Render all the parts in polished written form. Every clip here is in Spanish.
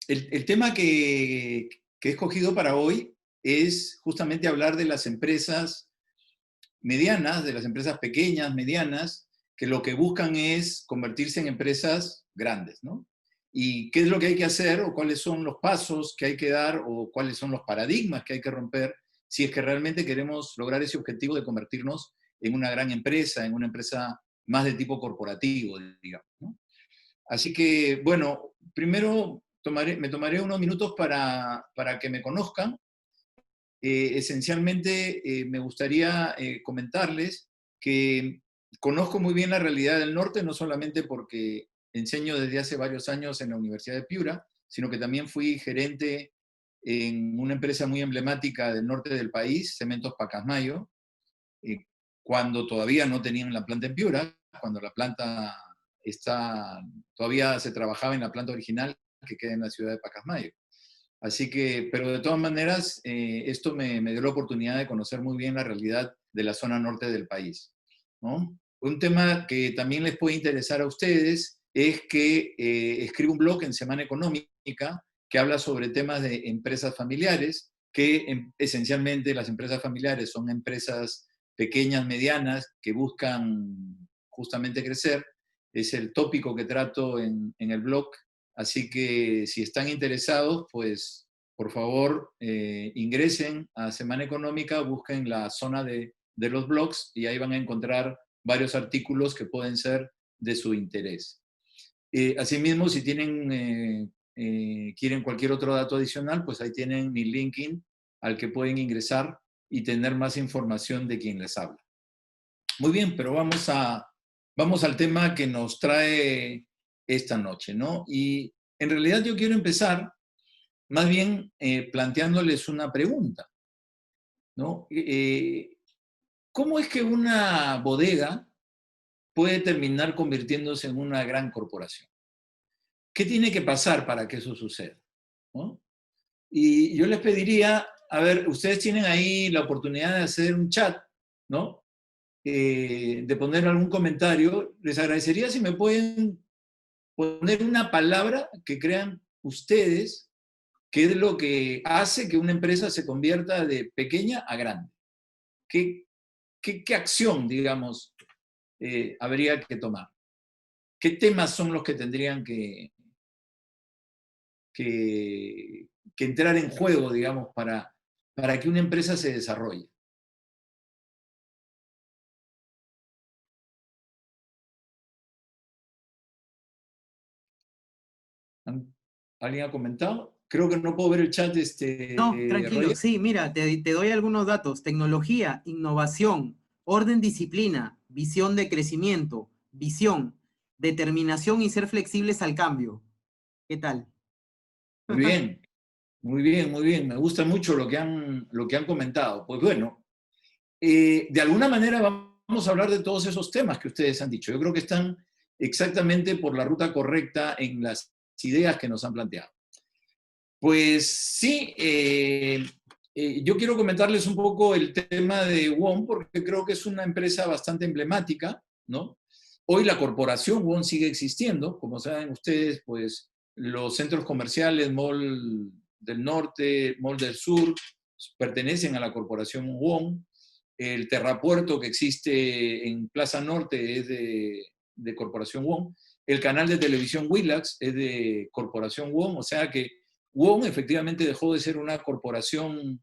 el tema que he escogido para hoy es justamente hablar de las empresas medianas, de las empresas pequeñas, medianas, que lo que buscan es convertirse en empresas grandes, ¿no? Y qué es lo que hay que hacer, o cuáles son los pasos que hay que dar, o cuáles son los paradigmas que hay que romper, si es que realmente queremos lograr ese objetivo de convertirnos en una gran empresa, en una empresa más de tipo corporativo, digamos, ¿no? Así que, bueno, primero me tomaré unos minutos para que me conozcan. Esencialmente, me gustaría comentarles que conozco muy bien la realidad del norte, no solamente porque enseño desde hace varios años en la Universidad de Piura, sino que también fui gerente en una empresa muy emblemática del norte del país, Cementos Pacasmayo, eh, cuando todavía no tenían la planta en Piura, cuando la planta todavía se trabajaba en la planta original que queda en la ciudad de Pacasmayo. Así que, pero de todas maneras, esto me dio la oportunidad de conocer muy bien la realidad de la zona norte del país, ¿no? Un tema que también les puede interesar a ustedes es que escribo un blog en Semana Económica que habla sobre temas de empresas familiares, que esencialmente las empresas familiares son empresas pequeñas, medianas, que buscan justamente crecer. Es el tópico que trato en el blog. Así que si están interesados, pues por favor ingresen a Semana Económica, busquen la zona de los blogs y ahí van a encontrar varios artículos que pueden ser de su interés. Asimismo, si quieren cualquier otro dato adicional, pues ahí tienen mi LinkedIn al que pueden ingresar y tener más información de quien les habla. Muy bien, pero vamos al tema que nos trae esta noche, ¿no? Y en realidad yo quiero empezar más bien planteándoles una pregunta, ¿no? ¿Cómo es que una bodega puede terminar convirtiéndose en una gran corporación? ¿Qué tiene que pasar para que eso suceda? ¿No? Y yo les pediría, a ver, ustedes tienen ahí la oportunidad de hacer un chat, ¿no? De poner algún comentario. Les agradecería si me pueden poner una palabra que crean ustedes que es lo que hace que una empresa se convierta de pequeña a grande. ¿Qué acción, digamos, habría que tomar? ¿Qué temas son los que tendrían que, que entrar en juego, digamos, para que una empresa se desarrolle? ¿Alguien ha comentado? Creo que no puedo ver el chat, No, tranquilo, Roger. sí, mira, te doy algunos datos. Tecnología, innovación, orden, disciplina, visión de crecimiento, visión, determinación y ser flexibles al cambio. ¿Qué tal? Muy bien, muy bien, muy bien. Me gusta mucho lo que han comentado. Pues bueno, de alguna manera vamos a hablar de todos esos temas que ustedes han dicho. Yo creo que están exactamente por la ruta correcta en las ideas que nos han planteado. Pues sí, yo quiero comentarles un poco el tema de WOM porque creo que es una empresa bastante emblemática, ¿no? Hoy la corporación WOM sigue existiendo, como saben ustedes, pues los centros comerciales, Mall del Norte, Mall del Sur, pertenecen a la corporación WOM. El terrapuerto que existe en Plaza Norte es de Corporación WOM. El canal de televisión Willax es de Corporación WOM, o sea que WOM efectivamente dejó de ser una corporación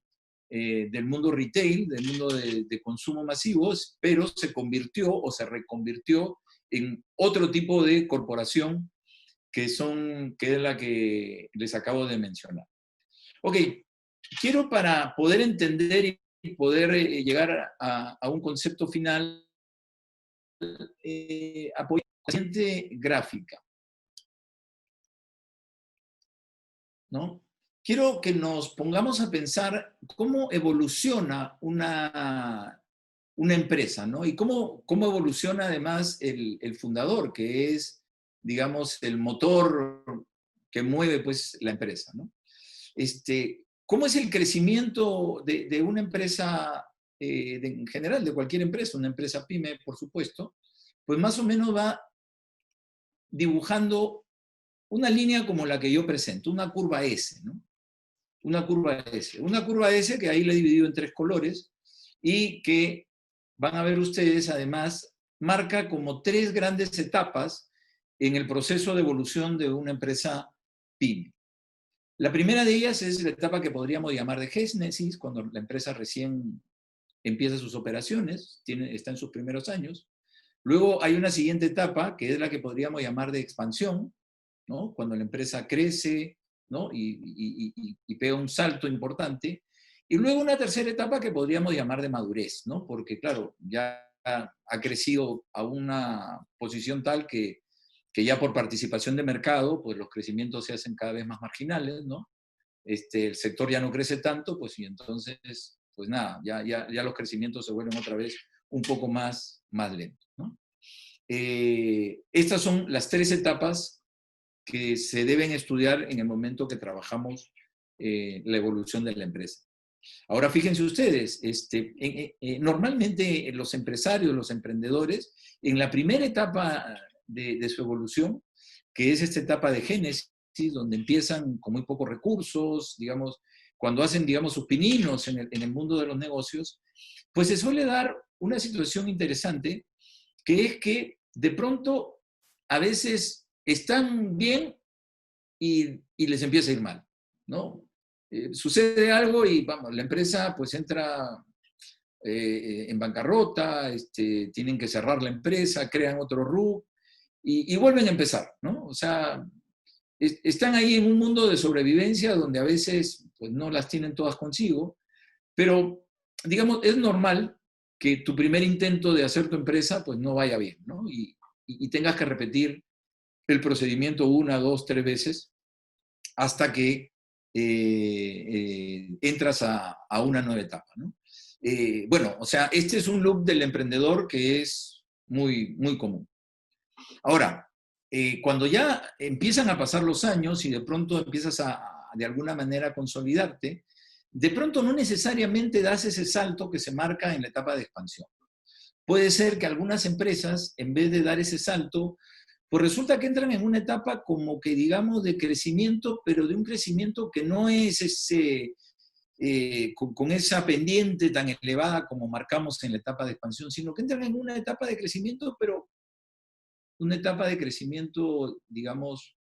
del mundo retail, del mundo de consumo masivos, pero se convirtió o se reconvirtió en otro tipo de corporación que es la que les acabo de mencionar. Ok, quiero para poder entender y poder llegar a un concepto final, apoyar la siguiente gráfica, ¿no? Quiero que nos pongamos a pensar cómo evoluciona una empresa, ¿no? Y cómo evoluciona además el fundador, que es, digamos, el motor que mueve pues la empresa, ¿no? ¿Cómo es el crecimiento de una empresa, en general, de cualquier empresa, una empresa pyme, por supuesto? Pues más o menos va dibujando una línea como la que yo presento, una curva S, ¿no? Una curva S. Una curva S que ahí la he dividido en 3 colores y que van a ver ustedes, además, marca como 3 grandes etapas en el proceso de evolución de una empresa PYME. La primera de ellas es la etapa que podríamos llamar de génesis, cuando la empresa recién empieza sus operaciones, está en sus primeros años. Luego hay una siguiente etapa, que es la que podríamos llamar de expansión, ¿no? Cuando la empresa crece, ¿no? y pega un salto importante. Y luego una tercera etapa que podríamos llamar de madurez, ¿no? Porque, claro, ya ha crecido a una posición tal que ya por participación de mercado, pues los crecimientos se hacen cada vez más marginales, ¿no? El sector ya no crece tanto, pues y entonces, pues nada, ya los crecimientos se vuelven otra vez un poco más lentos, ¿no? Estas son las 3 etapas que se deben estudiar en el momento que trabajamos la evolución de la empresa. Ahora, fíjense ustedes, normalmente los empresarios, los emprendedores, en la primera etapa de su evolución, que es esta etapa de génesis, donde empiezan con muy pocos recursos, digamos, cuando hacen, digamos, sus pininos en el mundo de los negocios, pues se suele dar una situación interesante, que es que de pronto a veces están bien y les empieza a ir mal, ¿no? Sucede algo y, vamos, la empresa pues entra en bancarrota, tienen que cerrar la empresa, crean otro RUC y vuelven a empezar, ¿no? O sea, están ahí en un mundo de sobrevivencia donde a veces pues no las tienen todas consigo, pero, digamos, es normal que tu primer intento de hacer tu empresa pues no vaya bien, ¿no? Y tengas que repetir el procedimiento 1, 2, 3 veces hasta que entras a una nueva etapa, ¿no? Bueno, o sea, este es un loop del emprendedor que es muy, muy común. Ahora, cuando ya empiezan a pasar los años y de pronto empiezas de alguna manera a consolidarte, de pronto no necesariamente das ese salto que se marca en la etapa de expansión. Puede ser que algunas empresas, en vez de dar ese salto, pues resulta que entran en una etapa como que, digamos, de crecimiento, pero de un crecimiento que no es con esa pendiente tan elevada como marcamos en la etapa de expansión, sino que entran en una etapa de crecimiento, pero una etapa de crecimiento, digamos,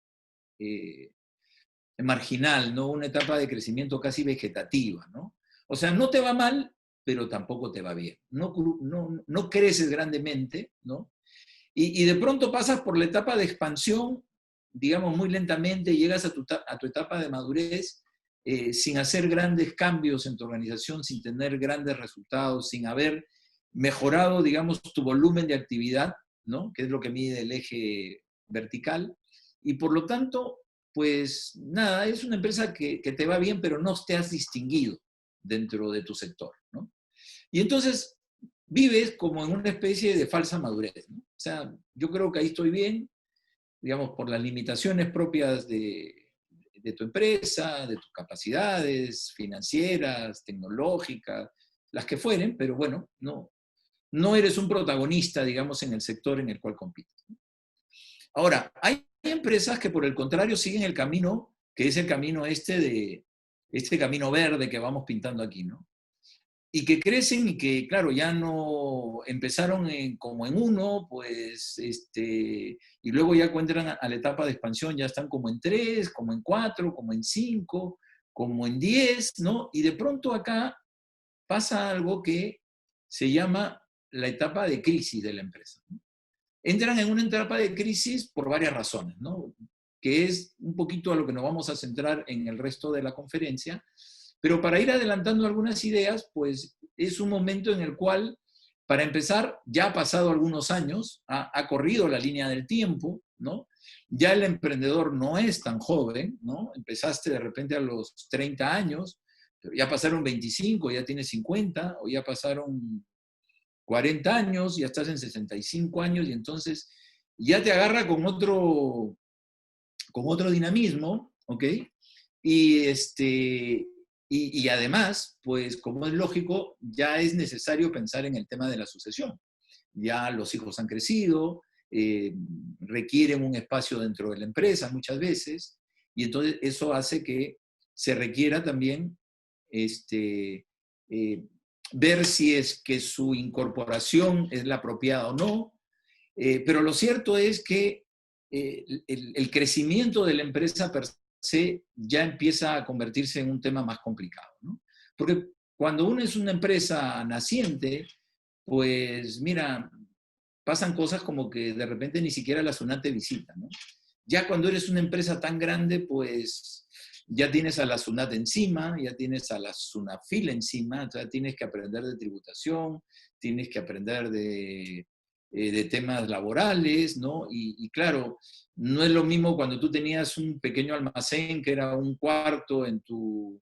marginal, ¿no? Una etapa de crecimiento casi vegetativa, ¿no? O sea, no te va mal, pero tampoco te va bien. No creces grandemente, ¿no? Y de pronto pasas por la etapa de expansión, digamos, muy lentamente, llegas a tu etapa de madurez sin hacer grandes cambios en tu organización, sin tener grandes resultados, sin haber mejorado, digamos, tu volumen de actividad, ¿no? Que es lo que mide el eje vertical. Y por lo tanto, pues nada, es una empresa que te va bien, pero no te has distinguido dentro de tu sector, ¿no? Y entonces vives como en una especie de falsa madurez, ¿no? O sea, yo creo que ahí estoy bien, digamos, por las limitaciones propias de tu empresa, de tus capacidades financieras, tecnológicas, las que fueren, pero bueno, no eres un protagonista, digamos, en el sector en el cual compites. Ahora, hay empresas que por el contrario siguen el camino, que es el camino este camino verde que vamos pintando aquí, ¿no? Y que crecen y que, claro, ya no empezaron como en 1, pues, y luego ya cuando entran a la etapa de expansión ya están como en 3, como en 4, como en 5, como en 10, ¿no? Y de pronto acá pasa algo que se llama la etapa de crisis de la empresa, ¿no? Entran en una etapa de crisis por varias razones, ¿no? Que es un poquito a lo que nos vamos a centrar en el resto de la conferencia, pero para ir adelantando algunas ideas, pues es un momento en el cual, para empezar, ya ha pasado algunos años, ha corrido la línea del tiempo, ¿no? Ya el emprendedor no es tan joven, ¿no? Empezaste de repente a los 30 años, pero ya pasaron 25, ya tienes 50, o ya pasaron 40 años, ya estás en 65 años y entonces ya te agarra con otro dinamismo, ¿ok? Y, y además, pues como es lógico, ya es necesario pensar en el tema de la sucesión. Ya los hijos han crecido, requieren un espacio dentro de la empresa muchas veces, y entonces eso hace que se requiera también ver si es que su incorporación es la apropiada o no, pero lo cierto es que el crecimiento de la empresa per se ya empieza a convertirse en un tema más complicado, ¿no? Porque cuando uno es una empresa naciente, pues mira, pasan cosas como que de repente ni siquiera la SUNAT te visita, ¿no? Ya cuando eres una empresa tan grande, pues ya tienes a la SUNAT encima, ya tienes a la SUNAFIL encima, o sea, tienes que aprender de tributación, tienes que aprender de temas laborales, ¿no? Y claro, no es lo mismo cuando tú tenías un pequeño almacén que era un cuarto en tu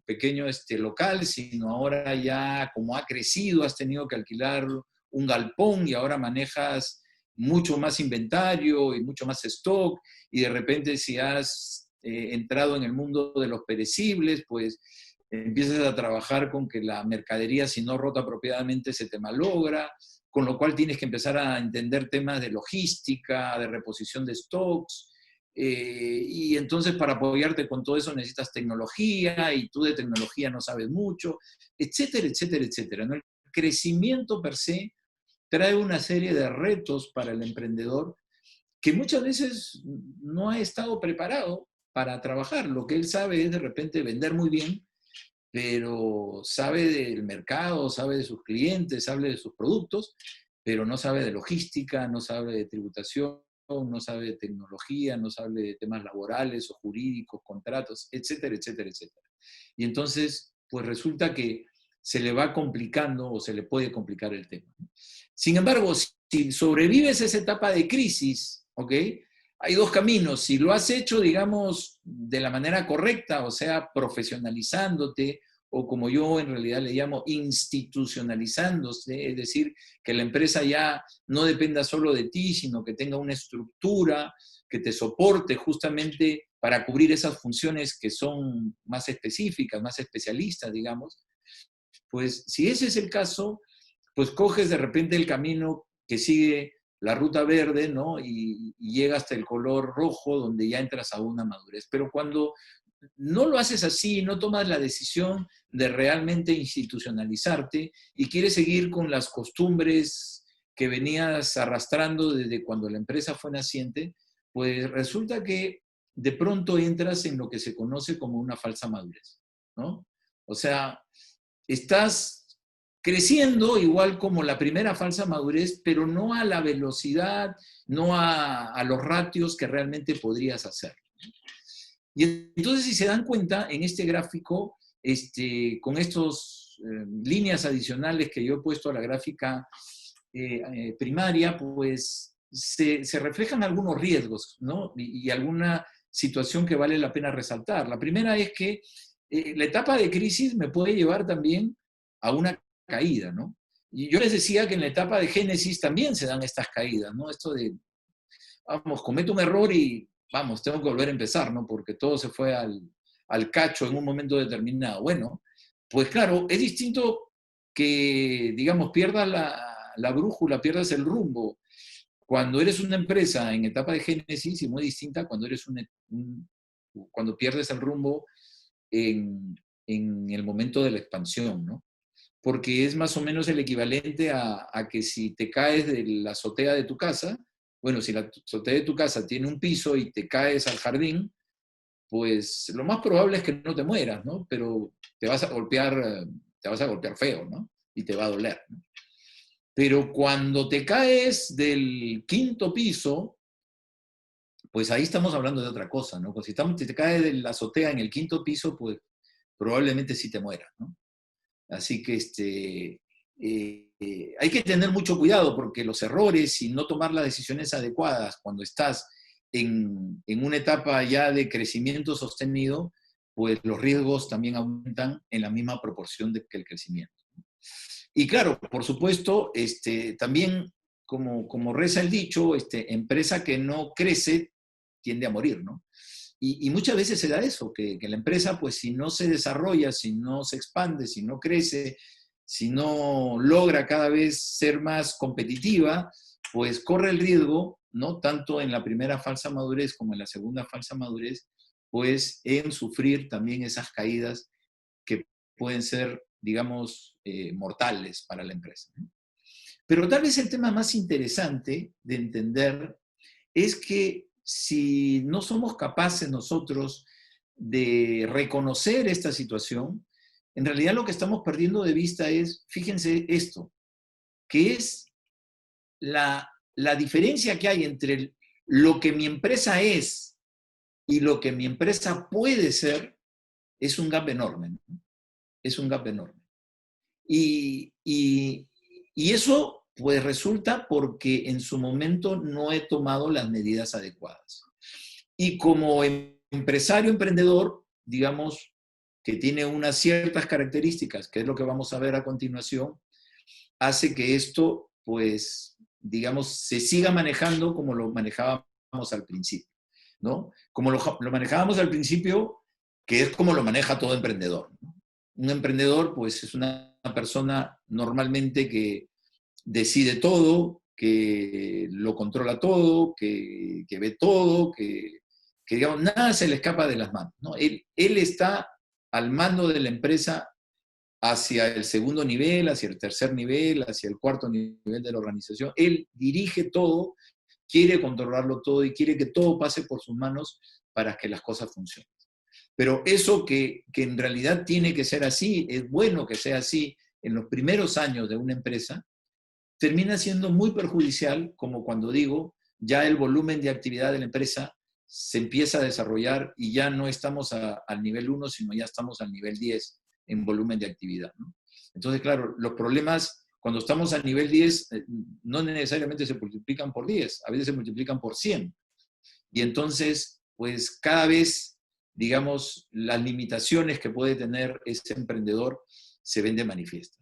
pequeño local, sino ahora ya como ha crecido, has tenido que alquilar un galpón y ahora manejas mucho más inventario y mucho más stock, y de repente si has entrado en el mundo de los perecibles, pues empiezas a trabajar con que la mercadería, si no rota apropiadamente, se te malogra, con lo cual tienes que empezar a entender temas de logística, de reposición de stocks, y entonces para apoyarte con todo eso necesitas tecnología, y tú de tecnología no sabes mucho, etcétera, etcétera, etcétera, ¿no? El crecimiento per se trae una serie de retos para el emprendedor que muchas veces no ha estado preparado para trabajar. Lo que él sabe es de repente vender muy bien, pero sabe del mercado, sabe de sus clientes, sabe de sus productos, pero no sabe de logística, no sabe de tributación, no sabe de tecnología, no sabe de temas laborales o jurídicos, contratos, etcétera, etcétera, etcétera. Y entonces, pues resulta que se le va complicando o se le puede complicar el tema. Sin embargo, si sobrevives esa etapa de crisis, ¿ok? Hay dos caminos. Si lo has hecho, digamos, de la manera correcta, o sea, profesionalizándote, o como yo en realidad le llamo institucionalizándose, es decir, que la empresa ya no dependa solo de ti, sino que tenga una estructura que te soporte justamente para cubrir esas funciones que son más específicas, más especialistas, digamos. Pues si ese es el caso, pues coges de repente el camino que sigue la ruta verde, ¿no? Y llega hasta el color rojo, donde ya entras a una madurez. Pero cuando no lo haces así, no tomas la decisión de realmente institucionalizarte y quieres seguir con las costumbres que venías arrastrando desde cuando la empresa fue naciente, pues resulta que de pronto entras en lo que se conoce como una falsa madurez, ¿no? O sea, estás creciendo igual como la primera falsa madurez, pero no a la velocidad, no a los ratios que realmente podrías hacer. Y entonces, si se dan cuenta, en este gráfico, con estas líneas adicionales que yo he puesto a la gráfica primaria, pues se reflejan algunos riesgos, ¿no? Y alguna situación que vale la pena resaltar. La primera es que la etapa de crisis me puede llevar también a una caída, ¿no? Y yo les decía que en la etapa de génesis también se dan estas caídas, ¿no? Esto de, vamos, cometo un error y, vamos, tengo que volver a empezar, ¿no? Porque todo se fue al cacho en un momento determinado. Bueno, pues claro, es distinto que, digamos, pierdas la brújula, pierdas el rumbo cuando eres una empresa en etapa de génesis, y muy distinta cuando eres cuando pierdes el rumbo en el momento de la expansión, ¿no? Porque es más o menos el equivalente a que si te caes de la azotea de tu casa, bueno, si la azotea de tu casa tiene un piso y te caes al jardín, pues lo más probable es que no te mueras, ¿no? Pero te vas a golpear feo, ¿no? Y te va a doler, ¿no? Pero cuando te caes del quinto piso, pues ahí estamos hablando de otra cosa, ¿no? Pues si te caes de la azotea en el quinto piso, pues probablemente sí te mueras, ¿no? Así que hay que tener mucho cuidado porque los errores y no tomar las decisiones adecuadas cuando estás en una etapa ya de crecimiento sostenido, pues los riesgos también aumentan en la misma proporción que el crecimiento. Y claro, por supuesto, también, como reza el dicho, empresa que no crece tiende a morir, ¿no? Y muchas veces se da eso, que la empresa, pues si no se desarrolla, si no se expande, si no crece, si no logra cada vez ser más competitiva, pues corre el riesgo, ¿no? Tanto en la primera falsa madurez como en la segunda falsa madurez, pues en sufrir también esas caídas que pueden ser, digamos, mortales para la empresa, ¿no? Pero tal vez el tema más interesante de entender es que si no somos capaces nosotros de reconocer esta situación, en realidad lo que estamos perdiendo de vista es, fíjense esto, que es la diferencia que hay entre lo que mi empresa es y lo que mi empresa puede ser, es un gap enorme, ¿no? Es un gap enorme. Y eso pues resulta porque en su momento no he tomado las medidas adecuadas. Y como empresario, emprendedor, digamos, que tiene unas ciertas características, que es lo que vamos a ver a continuación, hace que esto, pues, digamos, se siga manejando como lo manejábamos al principio, ¿no? Como lo manejábamos al principio, que es como lo maneja todo emprendedor, ¿no? Un emprendedor, pues, es una persona normalmente que decide todo, que lo controla todo, que ve todo, que, digamos, nada se le escapa de las manos, ¿no? Él está al mando de la empresa hacia el segundo nivel, hacia el tercer nivel, hacia el cuarto nivel de la organización. Él dirige todo, quiere controlarlo todo y quiere que todo pase por sus manos para que las cosas funcionen. Pero eso que en realidad tiene que ser así, es bueno que sea así en los primeros años de una empresa, termina siendo muy perjudicial, como cuando digo, ya el volumen de actividad de la empresa se empieza a desarrollar y ya no estamos al nivel 1, sino ya estamos al nivel 10 en volumen de actividad, ¿no? Entonces, claro, los problemas cuando estamos al nivel 10 no necesariamente se multiplican por 10, a veces se multiplican por 100. Y entonces, pues cada vez, digamos, las limitaciones que puede tener ese emprendedor se ven de manifiesto.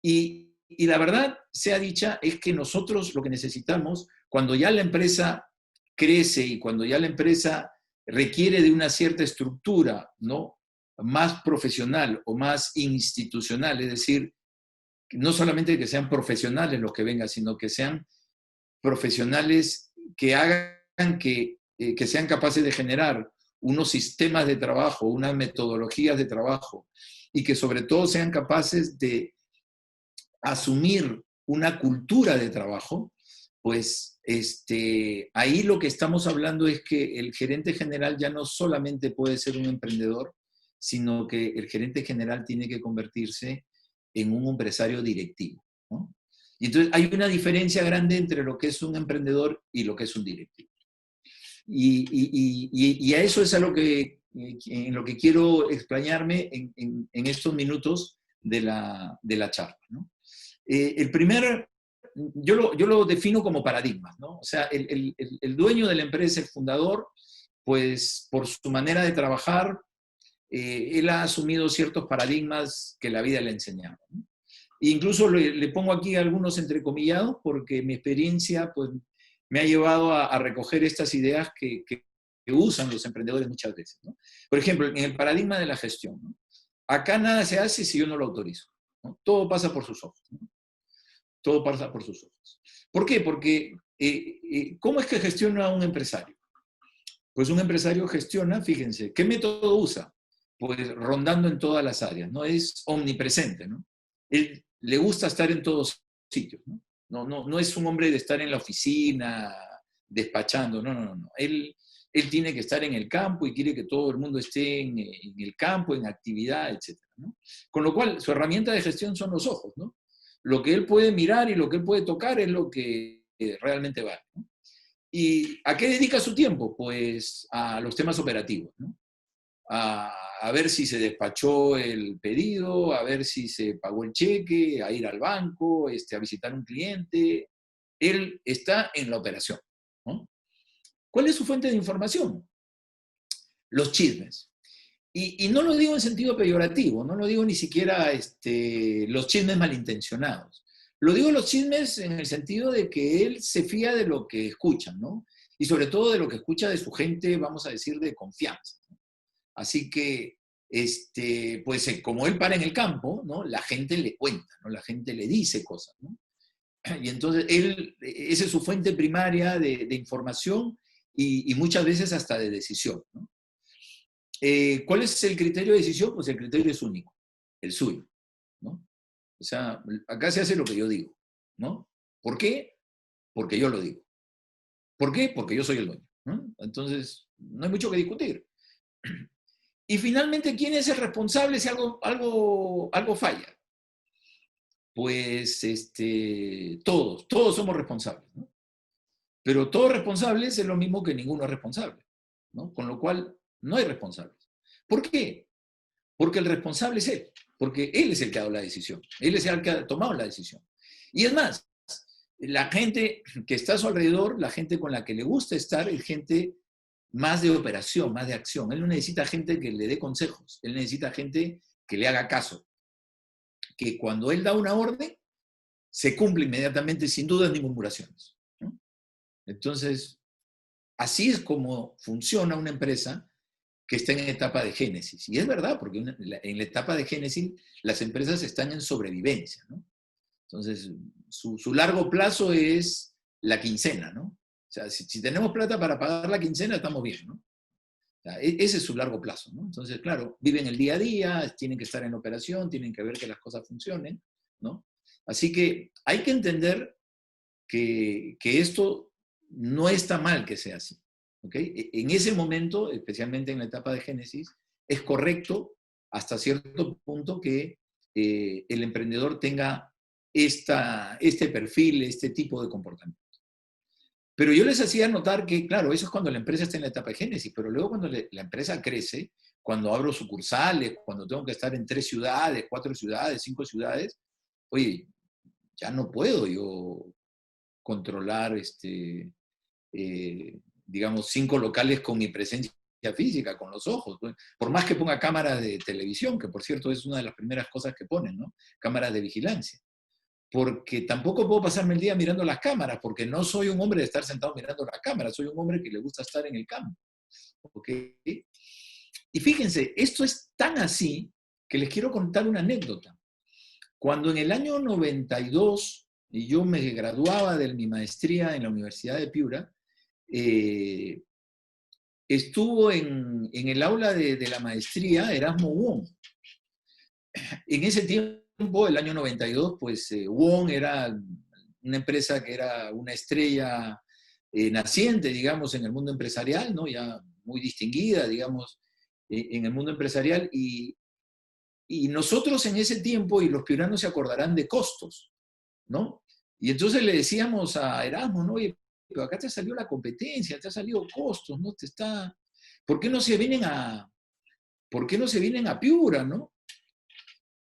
Y la verdad, sea dicha, es que nosotros lo que necesitamos, cuando ya la empresa crece y cuando ya la empresa requiere de una cierta estructura, ¿no? Más profesional o más institucional, es decir, no solamente que sean profesionales los que vengan, sino que sean profesionales que hagan que sean capaces de generar unos sistemas de trabajo, unas metodologías de trabajo y que sobre todo sean capaces de asumir una cultura de trabajo, pues ahí lo que estamos hablando es que el gerente general ya no solamente puede ser un emprendedor, sino que el gerente general tiene que convertirse en un empresario directivo, ¿no? Y entonces hay una diferencia grande entre lo que es un emprendedor y lo que es un directivo. Y a eso es a lo que, en lo que quiero explayarme en estos minutos de la charla, ¿no? El primer, yo lo defino como paradigmas, ¿no? O sea, el dueño de la empresa, el fundador, pues por su manera de trabajar, él ha asumido ciertos paradigmas que la vida le ha enseñado, ¿no? E incluso le pongo aquí algunos entrecomillados porque mi experiencia pues, me ha llevado a recoger estas ideas que usan los emprendedores muchas veces, ¿no? Por ejemplo, en el paradigma de la gestión, ¿no? Acá nada se hace si yo no lo autorizo, ¿no? Todo pasa por sus ojos, ¿no? Todo pasa por sus ojos. ¿Por qué? Porque ¿cómo es que gestiona un empresario? Pues un empresario gestiona, fíjense, ¿qué método usa? Pues rondando en todas las áreas, ¿no? Es omnipresente, ¿no? Él le gusta estar en todos sitios, ¿no? No es un hombre de estar en la oficina, despachando, no. Él tiene que estar en el campo y quiere que todo el mundo esté en el campo, en actividad, etc., ¿no? Con lo cual, su herramienta de gestión son los ojos, ¿no? Lo que él puede mirar y lo que él puede tocar es lo que realmente vale, ¿no? ¿Y a qué dedica su tiempo? Pues a los temas operativos, ¿no? A ver si se despachó el pedido, a ver si se pagó el cheque, a ir al banco, a visitar un cliente. Él está en la operación, ¿no? ¿Cuál es su fuente de información? Los chismes. Y no lo digo en sentido peyorativo, no lo digo ni siquiera los chismes malintencionados. Lo digo los chismes en el sentido de que él se fía de lo que escucha, ¿no? Y sobre todo de lo que escucha de su gente, vamos a decir, de confianza, ¿no? Así que, pues como él para en el campo, ¿no? La gente le cuenta, ¿no? La gente le dice cosas, ¿no? Y entonces esa es su fuente primaria de información y muchas veces hasta de decisión, ¿no? ¿Cuál es el criterio de decisión? Pues el criterio es único, el suyo, ¿no? O sea, acá se hace lo que yo digo, ¿no? ¿Por qué? Porque yo lo digo. ¿Por qué? Porque yo soy el dueño, ¿no? Entonces, no hay mucho que discutir. Y finalmente, ¿quién es el responsable si algo falla? Pues todos somos responsables, ¿no? Pero todos responsables es lo mismo que ninguno es responsable, ¿no? Con lo cual, no hay responsables. ¿Por qué? Porque el responsable es él, porque él es el que ha dado la decisión, él es el que ha tomado la decisión. Y es más, la gente que está a su alrededor, la gente con la que le gusta estar, es gente más de operación, más de acción. Él no necesita gente que le dé consejos, él necesita gente que le haga caso, que cuando él da una orden, se cumple inmediatamente sin dudas ni murmuraciones, ¿no? Entonces, así es como funciona una empresa que está en etapa de génesis. Y es verdad, porque en la etapa de génesis las empresas están en sobrevivencia, ¿no? Entonces, su largo plazo es la quincena, ¿no? O sea, si tenemos plata para pagar la quincena, estamos bien, ¿no? O sea, ese es su largo plazo, ¿no? Entonces, claro, viven el día a día, tienen que estar en operación, tienen que ver que las cosas funcionen, ¿no? Así que hay que entender que esto no está mal que sea así, ¿ok? En ese momento, especialmente en la etapa de génesis, es correcto hasta cierto punto que el emprendedor tenga este perfil, este tipo de comportamiento. Pero yo les hacía notar que, claro, eso es cuando la empresa está en la etapa de génesis, pero luego cuando la empresa crece, cuando abro sucursales, cuando tengo que estar en 3 ciudades, 4 ciudades, 5 ciudades, oye, ya no puedo yo controlar, digamos, 5 locales con mi presencia física, con los ojos. Por más que ponga cámaras de televisión, que por cierto es una de las primeras cosas que ponen, ¿no? Cámaras de vigilancia. Porque tampoco puedo pasarme el día mirando las cámaras, porque no soy un hombre de estar sentado mirando las cámaras, soy un hombre que le gusta estar en el campo, ¿ok? Y fíjense, esto es tan así que les quiero contar una anécdota. Cuando en el año 92 y yo me graduaba de mi maestría en la Universidad de Piura, estuvo en el aula de la maestría Erasmo Wong. En ese tiempo, el año 92, pues Wong era una empresa que era una estrella naciente, digamos, en el mundo empresarial, ¿no? Ya muy distinguida, digamos, en el mundo empresarial. Y nosotros en ese tiempo, y los piuranos se acordarán de Costos, ¿no? Y entonces le decíamos a Erasmo, ¿no? Oye, pero acá te ha salido la competencia, te ha salido Costos, ¿no? ¿Por qué no se vienen a Piura, ¿no?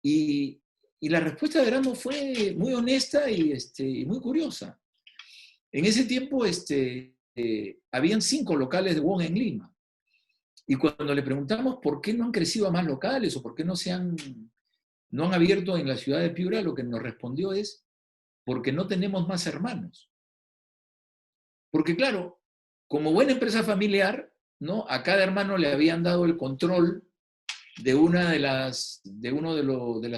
Y la respuesta de Erasmo fue muy honesta y muy curiosa. En ese tiempo habían 5 locales de Wong en Lima. Y cuando le preguntamos por qué no han crecido a más locales o por qué no han abierto en la ciudad de Piura, lo que nos respondió es porque no tenemos más hermanos. Porque claro, como buena empresa familiar, ¿no? A cada hermano le habían dado el control de uno de las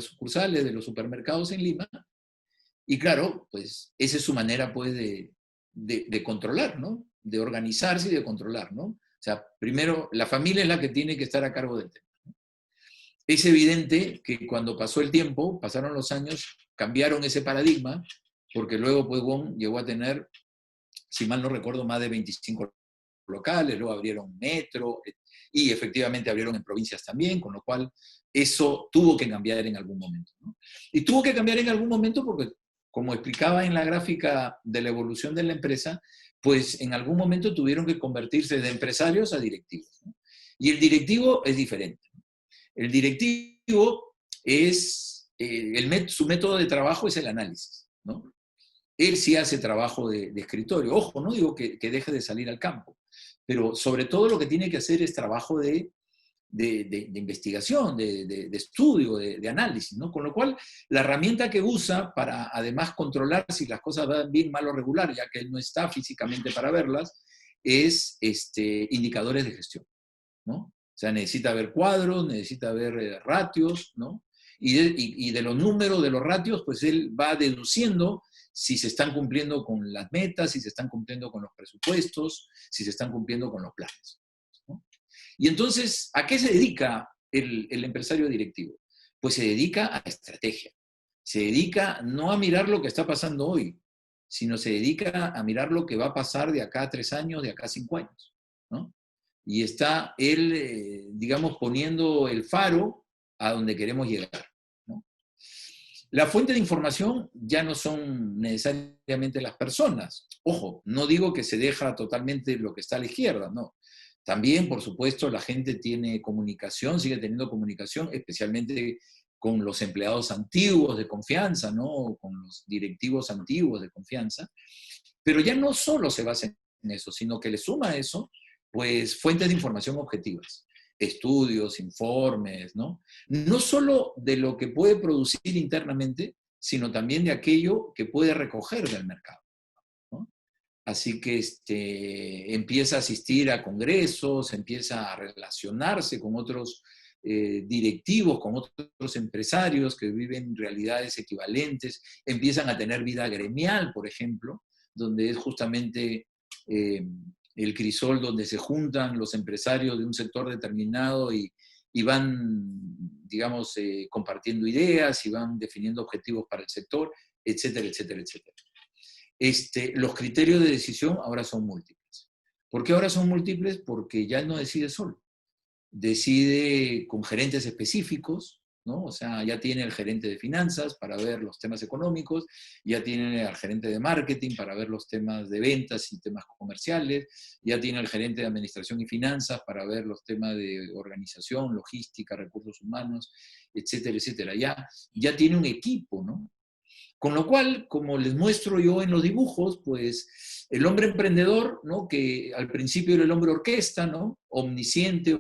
sucursales de los supermercados en Lima, y claro, pues esa es su manera pues de controlar, ¿no? De organizarse y de controlar, ¿no? O sea, primero, la familia es la que tiene que estar a cargo del tema. Es evidente que cuando pasó el tiempo, pasaron los años, cambiaron ese paradigma, porque luego pues Wong llegó a tener, si mal no recuerdo, más de 25 locales, luego abrieron metro, y efectivamente abrieron en provincias también, con lo cual eso tuvo que cambiar en algún momento, ¿no? Y tuvo que cambiar en algún momento porque, como explicaba en la gráfica de la evolución de la empresa, pues en algún momento tuvieron que convertirse de empresarios a directivos, ¿no? Y el directivo es diferente. El directivo es, su método de trabajo es el análisis, ¿no? Él sí hace trabajo de escritorio. Ojo, no digo que deje de salir al campo, pero sobre todo lo que tiene que hacer es trabajo de investigación, de estudio, de análisis, ¿no? Con lo cual, la herramienta que usa para además controlar si las cosas van bien, mal o regular, ya que él no está físicamente para verlas, es indicadores de gestión, ¿no? O sea, necesita ver cuadros, necesita ver ratios, ¿no? Y de los números de los ratios, pues él va deduciendo si se están cumpliendo con las metas, si se están cumpliendo con los presupuestos, si se están cumpliendo con los planes, ¿no? Y entonces, ¿a qué se dedica el empresario directivo? Pues se dedica a estrategia. Se dedica no a mirar lo que está pasando hoy, sino se dedica a mirar lo que va a pasar de acá a 3 años, de acá a 5 años, ¿no? Y está él, digamos, poniendo el faro a donde queremos llegar, ¿no? La fuente de información ya no son necesariamente las personas. Ojo, no digo que se deja totalmente lo que está a la izquierda, no. También, por supuesto, la gente tiene comunicación, sigue teniendo comunicación, especialmente con los empleados antiguos de confianza, ¿no? Con los directivos antiguos de confianza. Pero ya no solo se basa en eso, sino que le suma a eso, pues, fuentes de información objetivas, estudios, informes, ¿no? No solo de lo que puede producir internamente, sino también de aquello que puede recoger del mercado, ¿no? Así que empieza a asistir a congresos, empieza a relacionarse con otros directivos, con otros empresarios que viven realidades equivalentes, empiezan a tener vida gremial, por ejemplo, donde es justamente el crisol donde se juntan los empresarios de un sector determinado y van, digamos, compartiendo ideas y van definiendo objetivos para el sector, etcétera, etcétera, etcétera. Los criterios de decisión ahora son múltiples. ¿Por qué ahora son múltiples? Porque ya no decide solo. Decide con gerentes específicos, ¿no? O sea, ya tiene el gerente de finanzas para ver los temas económicos, ya tiene al gerente de marketing para ver los temas de ventas y temas comerciales, ya tiene al gerente de administración y finanzas para ver los temas de organización, logística, recursos humanos, etcétera, etcétera. Ya tiene un equipo, ¿no? Con lo cual, como les muestro yo en los dibujos, pues el hombre emprendedor, ¿no? Que al principio era el hombre orquesta, ¿no? Omnisciente,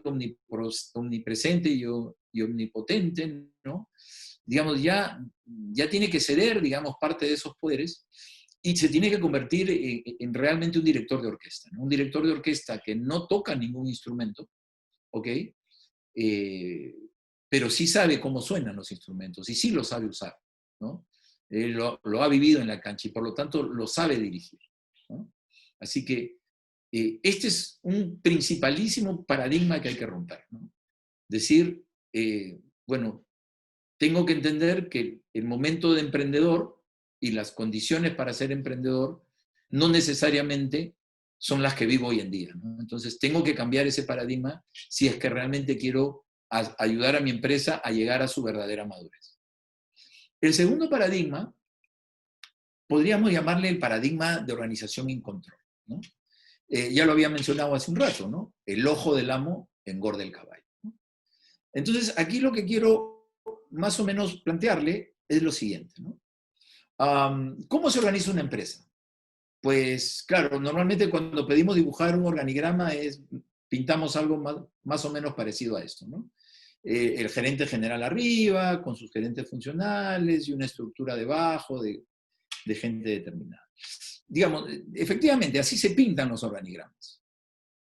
omnipresente y omnipotente, ¿no? Digamos, ya tiene que ceder, digamos, parte de esos poderes y se tiene que convertir en realmente un director de orquesta, ¿no? Un director de orquesta que no toca ningún instrumento, ¿ok? Pero sí sabe cómo suenan los instrumentos y sí los sabe usar, ¿no? Él lo ha vivido en la cancha y por lo tanto lo sabe dirigir, ¿no? Así que este es un principalísimo paradigma que hay que romper, ¿no? Decir, bueno, tengo que entender que el momento de emprendedor y las condiciones para ser emprendedor no necesariamente son las que vivo hoy en día, ¿no? Entonces tengo que cambiar ese paradigma si es que realmente quiero ayudar a mi empresa a llegar a su verdadera madurez. El segundo paradigma, podríamos llamarle el paradigma de organización y control, ¿no? Ya lo había mencionado hace un rato, ¿no? El ojo del amo engorda el caballo, ¿no? Entonces, aquí lo que quiero más o menos plantearle es lo siguiente, ¿no? ¿Cómo se organiza una empresa? Pues, claro, normalmente cuando pedimos dibujar un organigrama pintamos algo más o menos parecido a esto, ¿no? El gerente general arriba, con sus gerentes funcionales y una estructura debajo de gente determinada. Digamos, efectivamente, así se pintan los organigramas.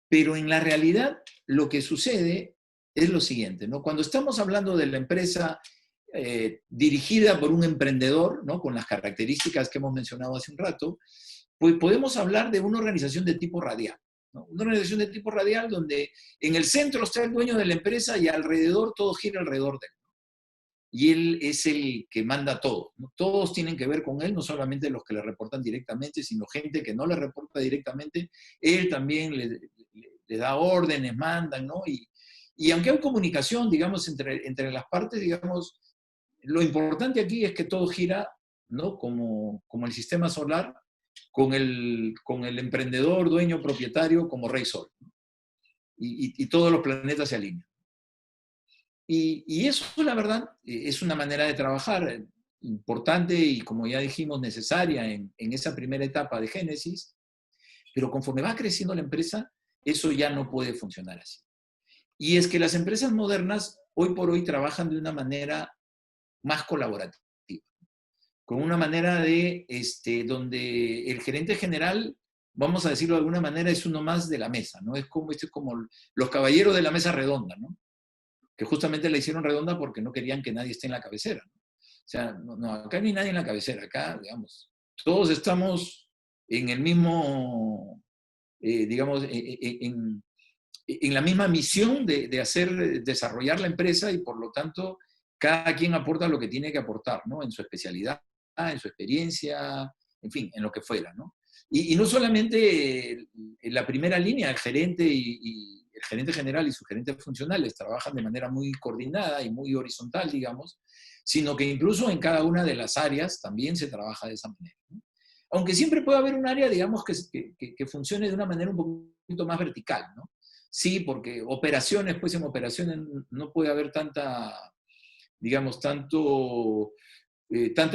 Pero en la realidad, lo que sucede es lo siguiente, ¿no? Cuando estamos hablando de la empresa dirigida por un emprendedor, ¿no? Con las características que hemos mencionado hace un rato, pues podemos hablar de una organización de tipo radial, ¿no? Una organización de tipo radial donde en el centro está el dueño de la empresa y alrededor todo gira alrededor de él. Y él es el que manda todo, ¿no? Todos tienen que ver con él, no solamente los que le reportan directamente, sino gente que no le reporta directamente, él también le da órdenes, mandan, ¿no? Y aunque hay comunicación, digamos, entre las partes, digamos, lo importante aquí es que todo gira, ¿no? Como el sistema solar, con el emprendedor, dueño, propietario, como rey sol, ¿no? Y todos los planetas se alinean. Y eso, la verdad, es una manera de trabajar importante y, como ya dijimos, necesaria en esa primera etapa de Génesis, pero conforme va creciendo la empresa, eso ya no puede funcionar así. Y es que las empresas modernas, hoy por hoy, trabajan de una manera más colaborativa, con una manera donde el gerente general, vamos a decirlo de alguna manera, es uno más de la mesa, ¿no? Es como los caballeros de la mesa redonda, ¿no? Que justamente la hicieron redonda porque no querían que nadie esté en la cabecera, ¿no? O sea, no, acá no hay nadie en la cabecera, acá, digamos, todos estamos en el mismo, digamos, en la misma misión de desarrollar la empresa y por lo tanto cada quien aporta lo que tiene que aportar, ¿no? En su especialidad, en su experiencia, en fin, en lo que fuera, ¿no? Y no solamente en la primera línea, el gerente y el gerente general y sus gerentes funcionales trabajan de manera muy coordinada y muy horizontal, digamos, sino que incluso en cada una de las áreas también se trabaja de esa manera, ¿no? Aunque siempre puede haber un área, digamos, que funcione de una manera un poquito más vertical, ¿no? Sí, porque operaciones, pues en operaciones no puede haber tanta, digamos, tanta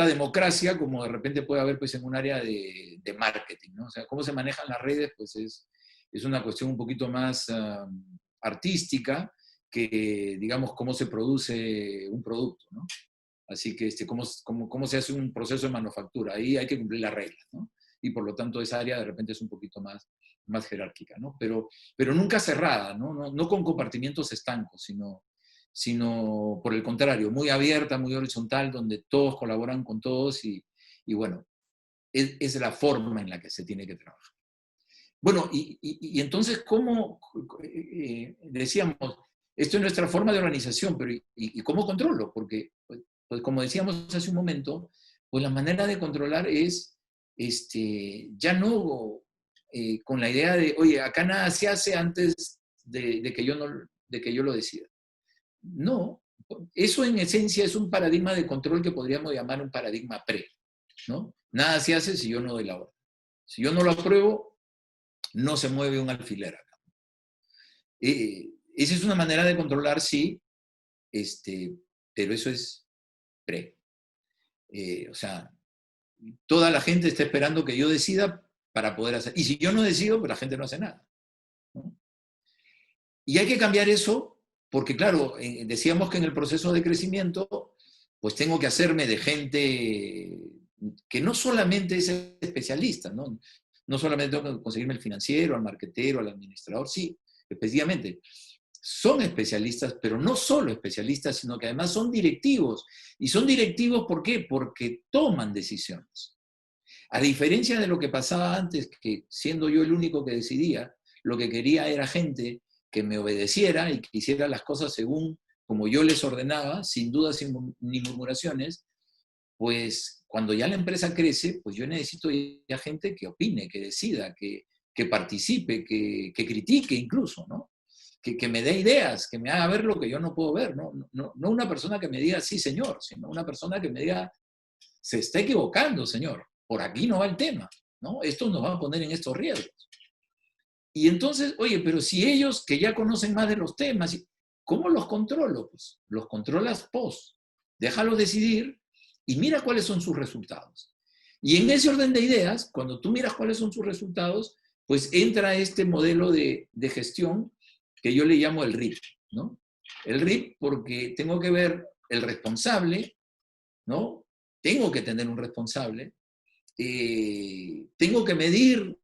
democracia como de repente puede haber pues en un área de marketing, ¿no? O sea, cómo se manejan las redes, pues es una cuestión un poquito más artística que, digamos, cómo se produce un producto, ¿no? Así que cómo se hace un proceso de manufactura. Ahí hay que cumplir las reglas, ¿no? Y por lo tanto esa área de repente es un poquito más jerárquica, ¿no? Pero nunca cerrada, ¿no? No con compartimientos estancos, sino por el contrario, muy abierta, muy horizontal, donde todos colaboran con todos y bueno, es la forma en la que se tiene que trabajar. Bueno, y entonces, ¿cómo, decíamos, esto es nuestra forma de organización, pero ¿y cómo controlo? Porque, pues, como decíamos hace un momento, pues la manera de controlar es, ya no con la idea de, oye, acá nada se hace antes de que yo no, de que yo lo decida. No, eso en esencia es un paradigma de control que podríamos llamar un paradigma pre, ¿no? Nada se hace si yo no doy la orden. Si yo no lo apruebo, no se mueve un alfiler acá. Esa es una manera de controlar, sí, pero eso es pre. O sea, toda la gente está esperando que yo decida para poder hacer. Y si yo no decido, pues la gente no hace nada, ¿no? Y hay que cambiar eso porque, claro, decíamos que en el proceso de crecimiento, pues tengo que hacerme de gente que no solamente es especialista, ¿no? No solamente tengo que conseguirme el financiero, al marquetero, al administrador, sí, efectivamente, son especialistas, pero no solo especialistas, sino que además son directivos. ¿Y son directivos por qué? Porque toman decisiones. A diferencia de lo que pasaba antes, que siendo yo el único que decidía, lo que quería era gente que me obedeciera y que hiciera las cosas según como yo les ordenaba, sin dudas ni murmuraciones, pues cuando ya la empresa crece, pues yo necesito ya gente que opine, que decida, que participe, que critique incluso, ¿no? Que me dé ideas, que me haga ver lo que yo no puedo ver, ¿no? No una persona que me diga, sí, señor, sino una persona que me diga, se está equivocando, señor, por aquí no va el tema, ¿no? Esto nos va a poner en estos riesgos. Y entonces, oye, pero si ellos que ya conocen más de los temas, ¿cómo los controlo? Pues los controlas post, déjalos decidir y mira cuáles son sus resultados. Y en ese orden de ideas, cuando tú miras cuáles son sus resultados, pues entra este modelo de gestión que yo le llamo el RIP, ¿no? El RIP porque tengo que ver el responsable, ¿no? Tengo que tener un responsable, tengo que medir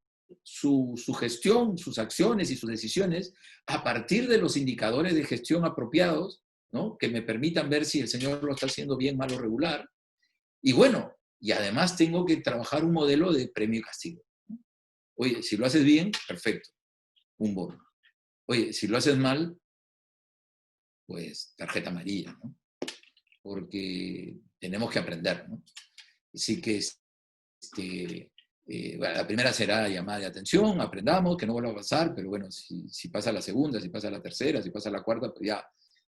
su gestión, sus acciones y sus decisiones a partir de los indicadores de gestión apropiados, ¿no? Que me permitan ver si el señor lo está haciendo bien, mal o regular. Y bueno, y además tengo que trabajar un modelo de premio y castigo, ¿no? Oye, si lo haces bien, perfecto, un bono. Oye, si lo haces mal, pues tarjeta amarilla, ¿no? Porque tenemos que aprender, ¿no? Así que bueno, la primera será llamada de atención, aprendamos, que no vuelva a pasar, pero bueno, si pasa la segunda, si pasa la tercera, si pasa la cuarta, pues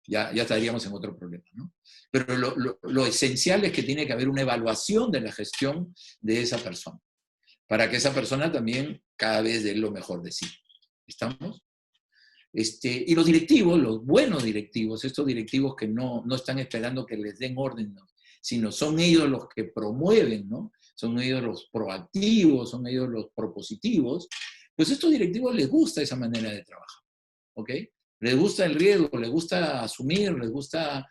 ya estaríamos en otro problema, ¿no? Pero lo esencial es que tiene que haber una evaluación de la gestión de esa persona, para que esa persona también cada vez dé lo mejor de sí. ¿Estamos? Y los directivos, los buenos directivos, estos directivos que no están esperando que les den orden, ¿no? Sino son ellos los que promueven, ¿no? Son ellos los proactivos, son ellos los propositivos, pues a estos directivos les gusta esa manera de trabajar, ¿ok? Les gusta el riesgo, les gusta asumir, les gusta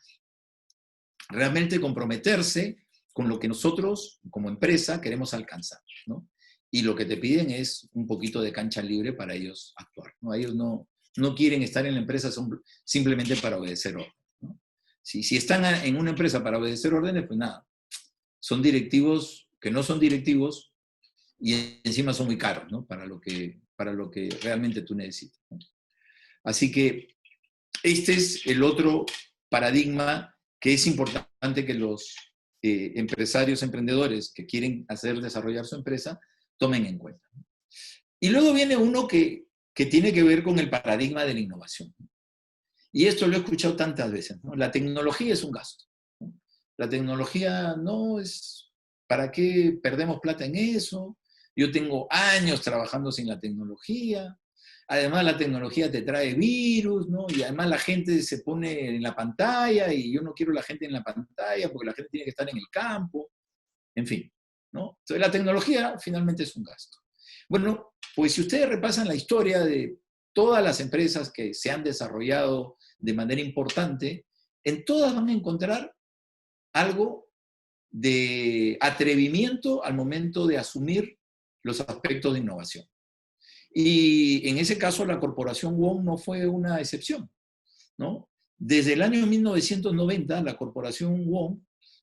realmente comprometerse con lo que nosotros, como empresa, queremos alcanzar, ¿no? Y lo que te piden es un poquito de cancha libre para ellos actuar, ¿no? Ellos no quieren estar en la empresa simplemente para obedecer órdenes, ¿no? Si están en una empresa para obedecer órdenes, pues nada, son directivos que no son directivos y encima son muy caros, ¿no? Para lo que realmente tú necesitas, ¿no? Así que este es el otro paradigma que es importante que los empresarios, emprendedores que quieren desarrollar su empresa, tomen en cuenta. Y luego viene uno que tiene que ver con el paradigma de la innovación. Y esto lo he escuchado tantas veces, ¿no? La tecnología es un gasto, ¿no? La tecnología no es, ¿para qué perdemos plata en eso? Yo tengo años trabajando sin la tecnología. Además, la tecnología te trae virus, ¿no? Y además la gente se pone en la pantalla y yo no quiero la gente en la pantalla porque la gente tiene que estar en el campo. En fin, ¿no? Entonces, la tecnología finalmente es un gasto. Bueno, pues si ustedes repasan la historia de todas las empresas que se han desarrollado de manera importante, en todas van a encontrar algo de atrevimiento al momento de asumir los aspectos de innovación. Y en ese caso la corporación WOM no fue una excepción, ¿no? Desde el año 1990 la corporación WOM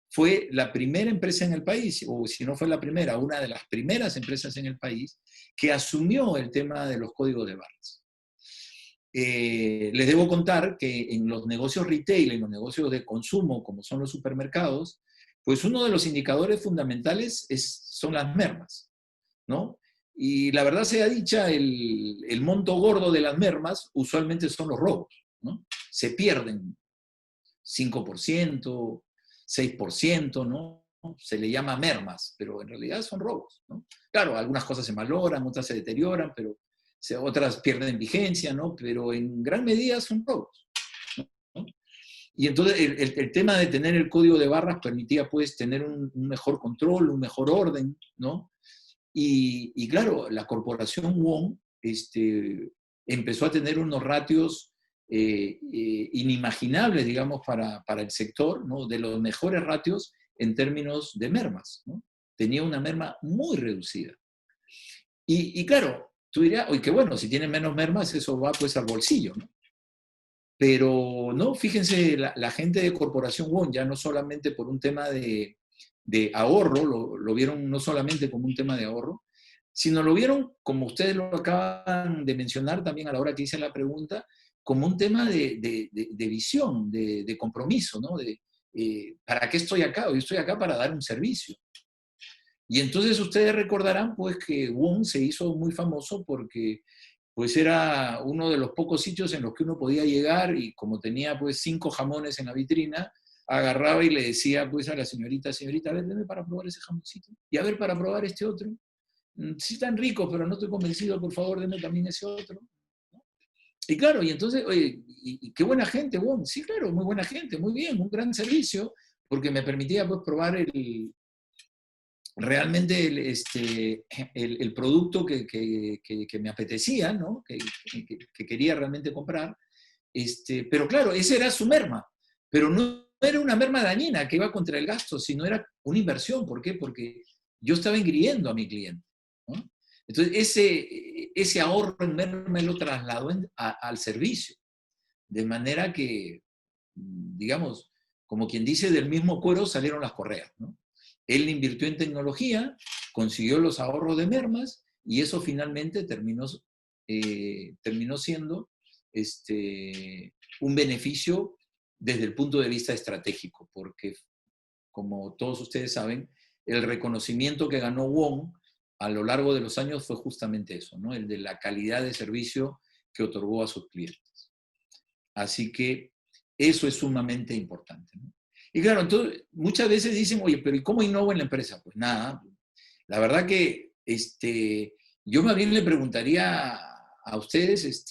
fue la primera empresa en el país, o si no fue la primera, una de las primeras empresas en el país que asumió el tema de los códigos de barras. Les debo contar que en los negocios retail, en los negocios de consumo, como son los supermercados, pues uno de los indicadores fundamentales son las mermas, ¿no? Y la verdad sea dicha, el monto gordo de las mermas usualmente son los robos, ¿no? Se pierden 5%, 6%, ¿no? Se le llama mermas, pero en realidad son robos, ¿no? Claro, algunas cosas se malogran, otras se deterioran, pero otras pierden vigencia, ¿no? Pero en gran medida son robos, ¿no? Y entonces el tema de tener el código de barras permitía pues tener un mejor control, un mejor orden, ¿no? Y claro, la corporación WOM empezó a tener unos ratios inimaginables, digamos, para el sector, ¿no? De los mejores ratios en términos de mermas, ¿no? Tenía una merma muy reducida. Y claro, tú dirías, oye, qué bueno, si tienen menos mermas, eso va pues al bolsillo, ¿no? Pero no, fíjense, la gente de Corporación WOM, ya no solamente por un tema de ahorro, lo vieron no solamente como un tema de ahorro, sino lo vieron, como ustedes lo acaban de mencionar también a la hora que hice la pregunta, como un tema de visión, de compromiso, ¿no? ¿Para qué estoy acá? Yo estoy acá para dar un servicio. Y entonces ustedes recordarán pues que WOM se hizo muy famoso porque pues era uno de los pocos sitios en los que uno podía llegar y como tenía pues 5 jamones en la vitrina, agarraba y le decía pues a la señorita, a ver, deme para probar ese jamoncito. Y a ver, para probar este otro. Sí, tan rico, pero no estoy convencido, por favor, deme también ese otro. Y claro, y entonces, oye, y qué buena gente, WOM. Sí, claro, muy buena gente, muy bien, un gran servicio, porque me permitía pues probar realmente el producto que me apetecía, ¿no? Que quería realmente comprar. Pero claro, esa era su merma, pero no era una merma dañina que iba contra el gasto, sino era una inversión. ¿Por qué? Porque yo estaba engriendo a mi cliente, ¿no? Entonces, ese ahorro en merma lo trasladó al servicio, de manera que, digamos, como quien dice, del mismo cuero salieron las correas, ¿no? Él invirtió en tecnología, consiguió los ahorros de mermas y eso finalmente terminó siendo un beneficio desde el punto de vista estratégico, porque como todos ustedes saben, el reconocimiento que ganó WOM a lo largo de los años fue justamente eso, ¿no? El de la calidad de servicio que otorgó a sus clientes. Así que eso es sumamente importante, ¿no? Y claro, entonces muchas veces dicen, oye, pero ¿y cómo innovo en la empresa? Pues nada, la verdad que yo más bien le preguntaría a ustedes,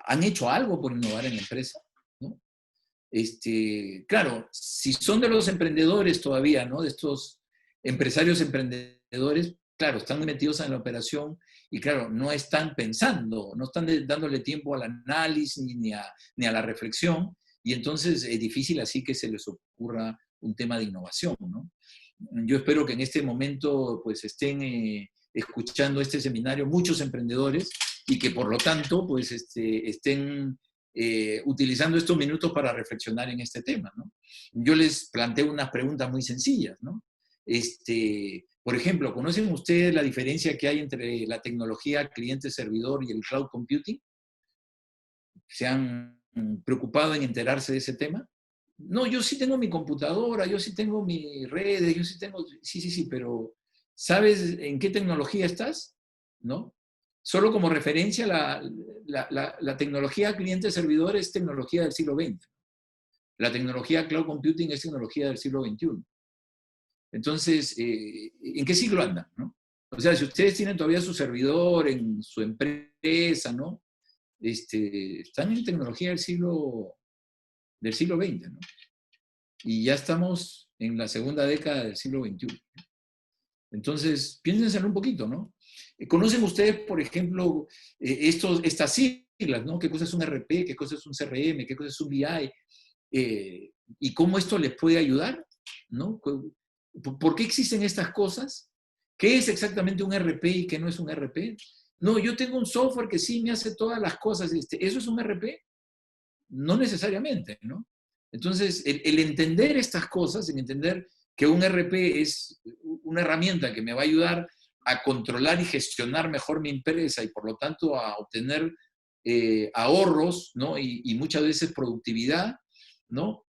¿han hecho algo por innovar en la empresa? ¿No? Claro, si son de los emprendedores todavía, ¿no? De estos empresarios emprendedores, claro, están metidos en la operación y claro, no están pensando, no están dándole tiempo al análisis ni a la reflexión y entonces es difícil así que se les ocurra un tema de innovación, ¿no? Yo espero que en este momento pues estén escuchando este seminario muchos emprendedores y que por lo tanto pues estén utilizando estos minutos para reflexionar en este tema, ¿no? Yo les planteo unas preguntas muy sencillas, ¿no? Por ejemplo, ¿conocen ustedes la diferencia que hay entre la tecnología cliente-servidor y el cloud computing? ¿Se han preocupado en enterarse de ese tema? No, yo sí tengo mi computadora, yo sí tengo mis redes, yo sí tengo, sí, pero ¿sabes en qué tecnología estás? ¿No? Solo como referencia, la tecnología cliente-servidor es tecnología del siglo XX. La tecnología cloud computing es tecnología del siglo XXI. Entonces, ¿en qué siglo andan? ¿No? O sea, si ustedes tienen todavía su servidor en su empresa, ¿no? Están en tecnología del siglo XX, ¿no? Y ya estamos en la segunda década del siglo XXI. Entonces, piénsenselo un poquito, ¿no? ¿Conocen ustedes, por ejemplo, estas siglas, ¿no? ¿Qué cosa es un RP? ¿Qué cosa es un CRM? ¿Qué cosa es un BI? ¿Y cómo esto les puede ayudar? ¿No? ¿Por qué existen estas cosas? ¿Qué es exactamente un RP y qué no es un RP? No, yo tengo un software que sí me hace todas las cosas. ¿Eso es un RP? No necesariamente, ¿no? Entonces, el entender estas cosas, el entender que un RP es una herramienta que me va a ayudar a controlar y gestionar mejor mi empresa y por lo tanto a obtener ahorros, ¿no? Y muchas veces productividad, ¿no?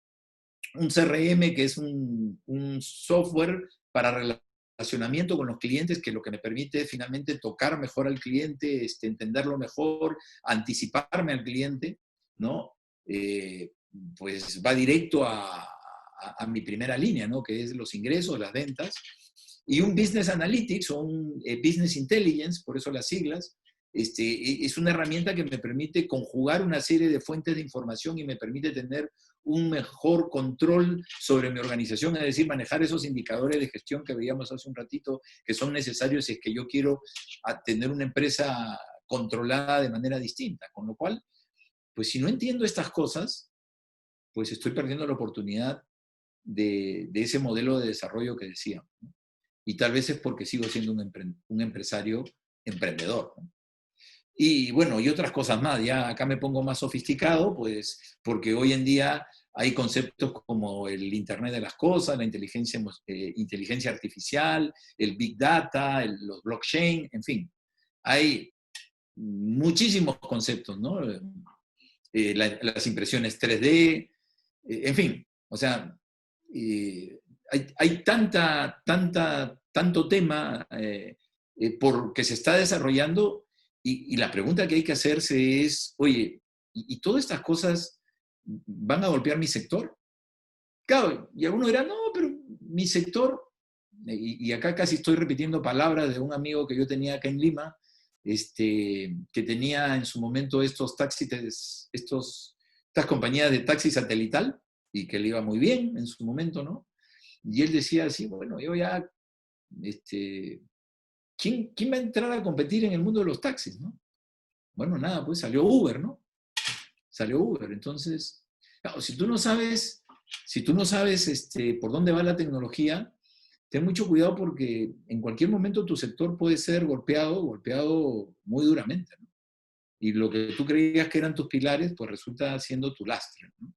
Un CRM que es un software para relacionamiento con los clientes, que lo que me permite es finalmente tocar mejor al cliente, entenderlo mejor, anticiparme al cliente, ¿no? Eh, pues va directo a mi primera línea, ¿no? Que es los ingresos, las ventas. Y un Business Analytics o un Business Intelligence, por eso las siglas, es una herramienta que me permite conjugar una serie de fuentes de información y me permite tener un mejor control sobre mi organización, es decir, manejar esos indicadores de gestión que veíamos hace un ratito, que son necesarios si es que yo quiero tener una empresa controlada de manera distinta. Con lo cual, pues si no entiendo estas cosas, pues estoy perdiendo la oportunidad de ese modelo de desarrollo que decía, ¿no? Y tal vez es porque sigo siendo un empresario emprendedor, ¿no? Y bueno, y otras cosas más. Ya acá me pongo más sofisticado, pues porque hoy en día hay conceptos como el Internet de las Cosas, la inteligencia artificial, el Big Data, los blockchain, en fin. Hay muchísimos conceptos, ¿no? Las impresiones 3D, en fin. O sea, hay tanto tema que se está desarrollando y la pregunta que hay que hacerse es, oye, ¿y todas estas cosas van a golpear mi sector? Claro, y alguno dirá, no, pero mi sector, y acá casi estoy repitiendo palabras de un amigo que yo tenía acá en Lima, que tenía en su momento estas compañías de taxi satelital y que le iba muy bien en su momento, ¿no? Y él decía así, bueno, yo ya, ¿quién va a entrar a competir en el mundo de los taxis, no? Bueno, nada, pues salió Uber, ¿no? Salió Uber. Entonces, claro, si tú no sabes por dónde va la tecnología, ten mucho cuidado porque en cualquier momento tu sector puede ser golpeado muy duramente, ¿no? Y lo que tú creías que eran tus pilares, pues resulta siendo tu lastre, ¿no?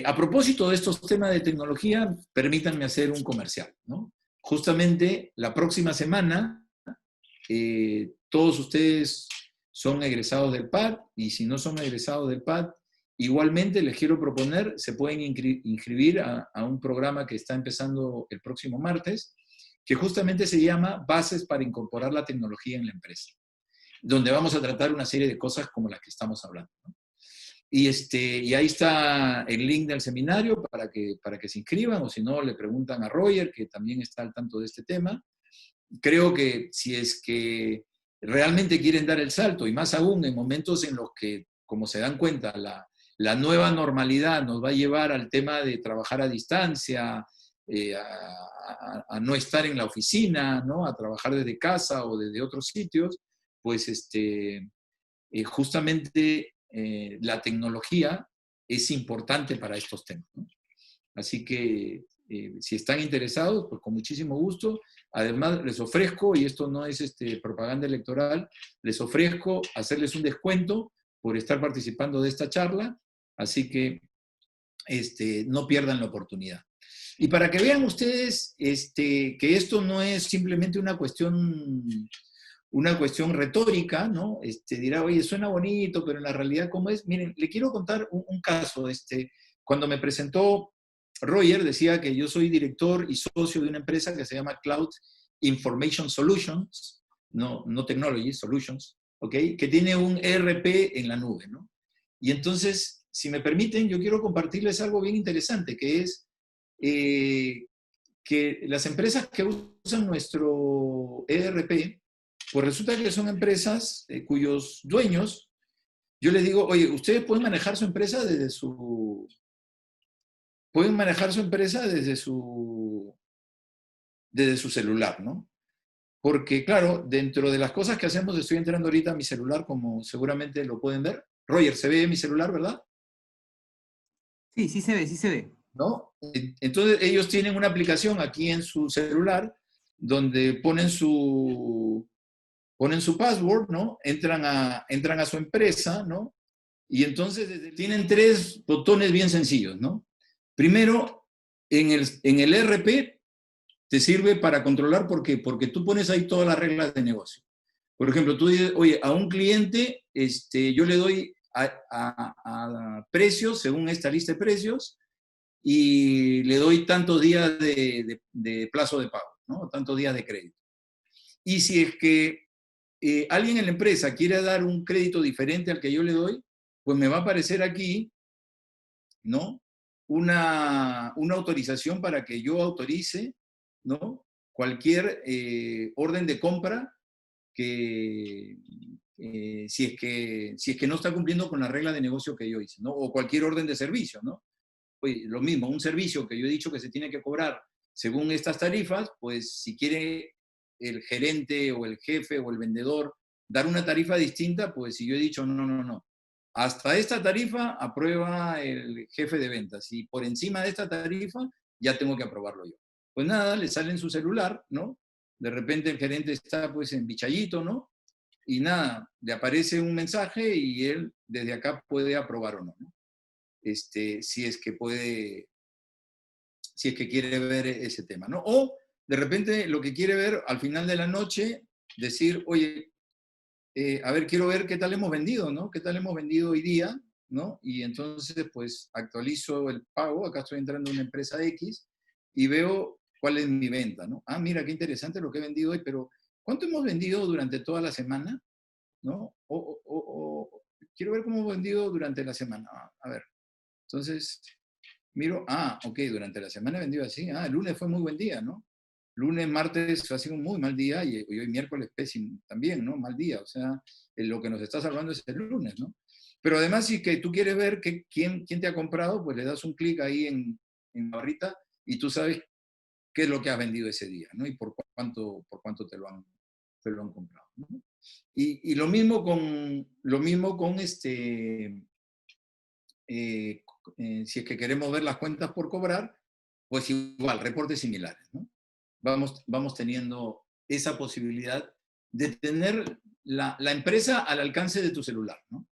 A propósito de estos temas de tecnología, permítanme hacer un comercial, ¿no? Justamente la próxima semana, todos ustedes son egresados del PAD y si no son egresados del PAD, igualmente les quiero proponer, se pueden inscribir a un programa que está empezando el próximo martes, que justamente se llama Bases para incorporar la tecnología en la empresa, donde vamos a tratar una serie de cosas como las que estamos hablando, ¿no? Y ahí está el link del seminario para que se inscriban, o si no, le preguntan a Roger, que también está al tanto de este tema. Creo que si es que realmente quieren dar el salto, y más aún en momentos en los que, como se dan cuenta, la nueva normalidad nos va a llevar al tema de trabajar a distancia, a no estar en la oficina, ¿no? A trabajar desde casa o desde otros sitios, pues justamente la tecnología es importante para estos temas, ¿no? Así que si están interesados, pues con muchísimo gusto. Además, les ofrezco, y esto no es propaganda electoral, les ofrezco hacerles un descuento por estar participando de esta charla, así que no pierdan la oportunidad. Y para que vean ustedes que esto no es simplemente una cuestión retórica, ¿no? Dirá, oye, suena bonito, pero en la realidad, ¿cómo es? Miren, le quiero contar un caso. Cuando me presentó Roger, decía que yo soy director y socio de una empresa que se llama Cloud Information Solutions, no Technology, Solutions, ¿ok? Que tiene un ERP en la nube, ¿no? Y entonces, si me permiten, yo quiero compartirles algo bien interesante, que es que las empresas que usan nuestro ERP, pues resulta que son empresas cuyos dueños, yo les digo, oye, ustedes pueden manejar su empresa desde su celular, ¿no? Porque, claro, dentro de las cosas que hacemos, estoy entrando ahorita a mi celular, como seguramente lo pueden ver. Roger, ¿se ve mi celular, verdad? Sí, sí se ve, sí se ve. ¿No? Entonces, ellos tienen una aplicación aquí en su celular donde ponen su password, ¿no? Entran a su empresa, ¿no? Y entonces tienen tres botones bien sencillos, ¿no? Primero, en el ERP te sirve para controlar, ¿por qué? Porque tú pones ahí todas las reglas de negocio. Por ejemplo, tú dices, oye, a un cliente yo le doy a precios, según esta lista de precios, y le doy tantos días de plazo de pago, ¿no? Tantos días de crédito. Y si es que alguien en la empresa quiere dar un crédito diferente al que yo le doy, pues me va a aparecer aquí, ¿no? Una autorización para que yo autorice, ¿no? Cualquier orden de compra que, si es que no está cumpliendo con la regla de negocio que yo hice, ¿no? O cualquier orden de servicio, ¿no? Pues lo mismo, un servicio que yo he dicho que se tiene que cobrar según estas tarifas, pues si quiere el gerente o el jefe o el vendedor dar una tarifa distinta, pues si yo he dicho no. Hasta esta tarifa aprueba el jefe de ventas y por encima de esta tarifa ya tengo que aprobarlo yo. Pues nada, le sale en su celular, ¿no? De repente el gerente está pues en Bichayito, ¿no? Y nada, le aparece un mensaje y él desde acá puede aprobar o no, ¿no? Si es que puede, si es que quiere ver ese tema, ¿no? O de repente lo que quiere ver al final de la noche, decir, oye, a ver, quiero ver qué tal hemos vendido, ¿no? ¿Qué tal hemos vendido hoy día, ¿no? Y entonces, pues, actualizo el pago, acá estoy entrando a una empresa X y veo cuál es mi venta, ¿no? Ah, mira, qué interesante lo que he vendido hoy, pero ¿cuánto hemos vendido durante toda la semana, ¿no? Quiero ver cómo hemos vendido durante la semana. A ver, entonces, miro, ok, durante la semana he vendido así. El lunes fue muy buen día, ¿no? Lunes, martes ha sido un muy mal día y hoy miércoles pésimo también, ¿no? Mal día. O sea, lo que nos está salvando es el lunes, ¿no? Pero además, si que tú quieres ver quién te ha comprado, pues le das un clic ahí en la barrita y tú sabes qué es lo que has vendido ese día, ¿no? Y por cuánto te lo han comprado, ¿no? Y lo mismo con si es que queremos ver las cuentas por cobrar, pues igual, reportes similares, ¿no? Vamos teniendo esa posibilidad de tener la empresa al alcance de tu celular, ¿no?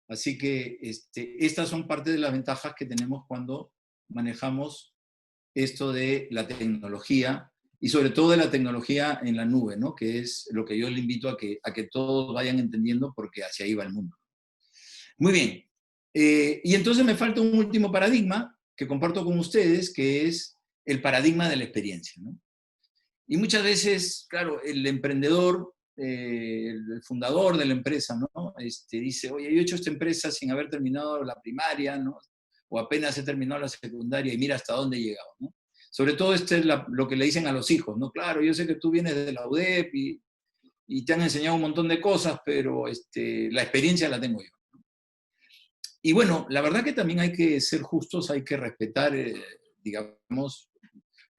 Así que estas son parte de las ventajas que tenemos cuando manejamos esto de la tecnología y sobre todo de la tecnología en la nube, ¿no? Que es lo que yo le invito a que todos vayan entendiendo porque hacia ahí va el mundo. Muy bien. Y entonces me falta un último paradigma que comparto con ustedes, que es el paradigma de la experiencia, ¿no? Y muchas veces, claro, el emprendedor, el fundador de la empresa, ¿no? Dice, oye, yo he hecho esta empresa sin haber terminado la primaria, ¿no? O apenas he terminado la secundaria y mira hasta dónde he llegado, ¿no? Sobre todo es lo que le dicen a los hijos, ¿no? Claro, yo sé que tú vienes de la UDEP y te han enseñado un montón de cosas, pero la experiencia la tengo yo. Y bueno, la verdad que también hay que ser justos, hay que respetar, digamos,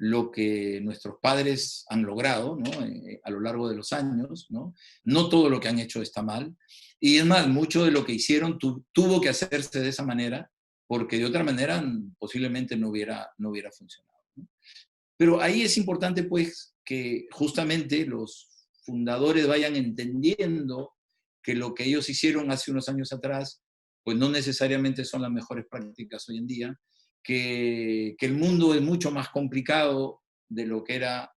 lo que nuestros padres han logrado, ¿no? A lo largo de los años, ¿no? No todo lo que han hecho está mal. Y es más, mucho de lo que hicieron tuvo que hacerse de esa manera, porque de otra manera posiblemente no hubiera funcionado, ¿no? Pero ahí es importante, pues, que justamente los fundadores vayan entendiendo que lo que ellos hicieron hace unos años atrás, pues no necesariamente son las mejores prácticas hoy en día, que el mundo es mucho más complicado de lo que era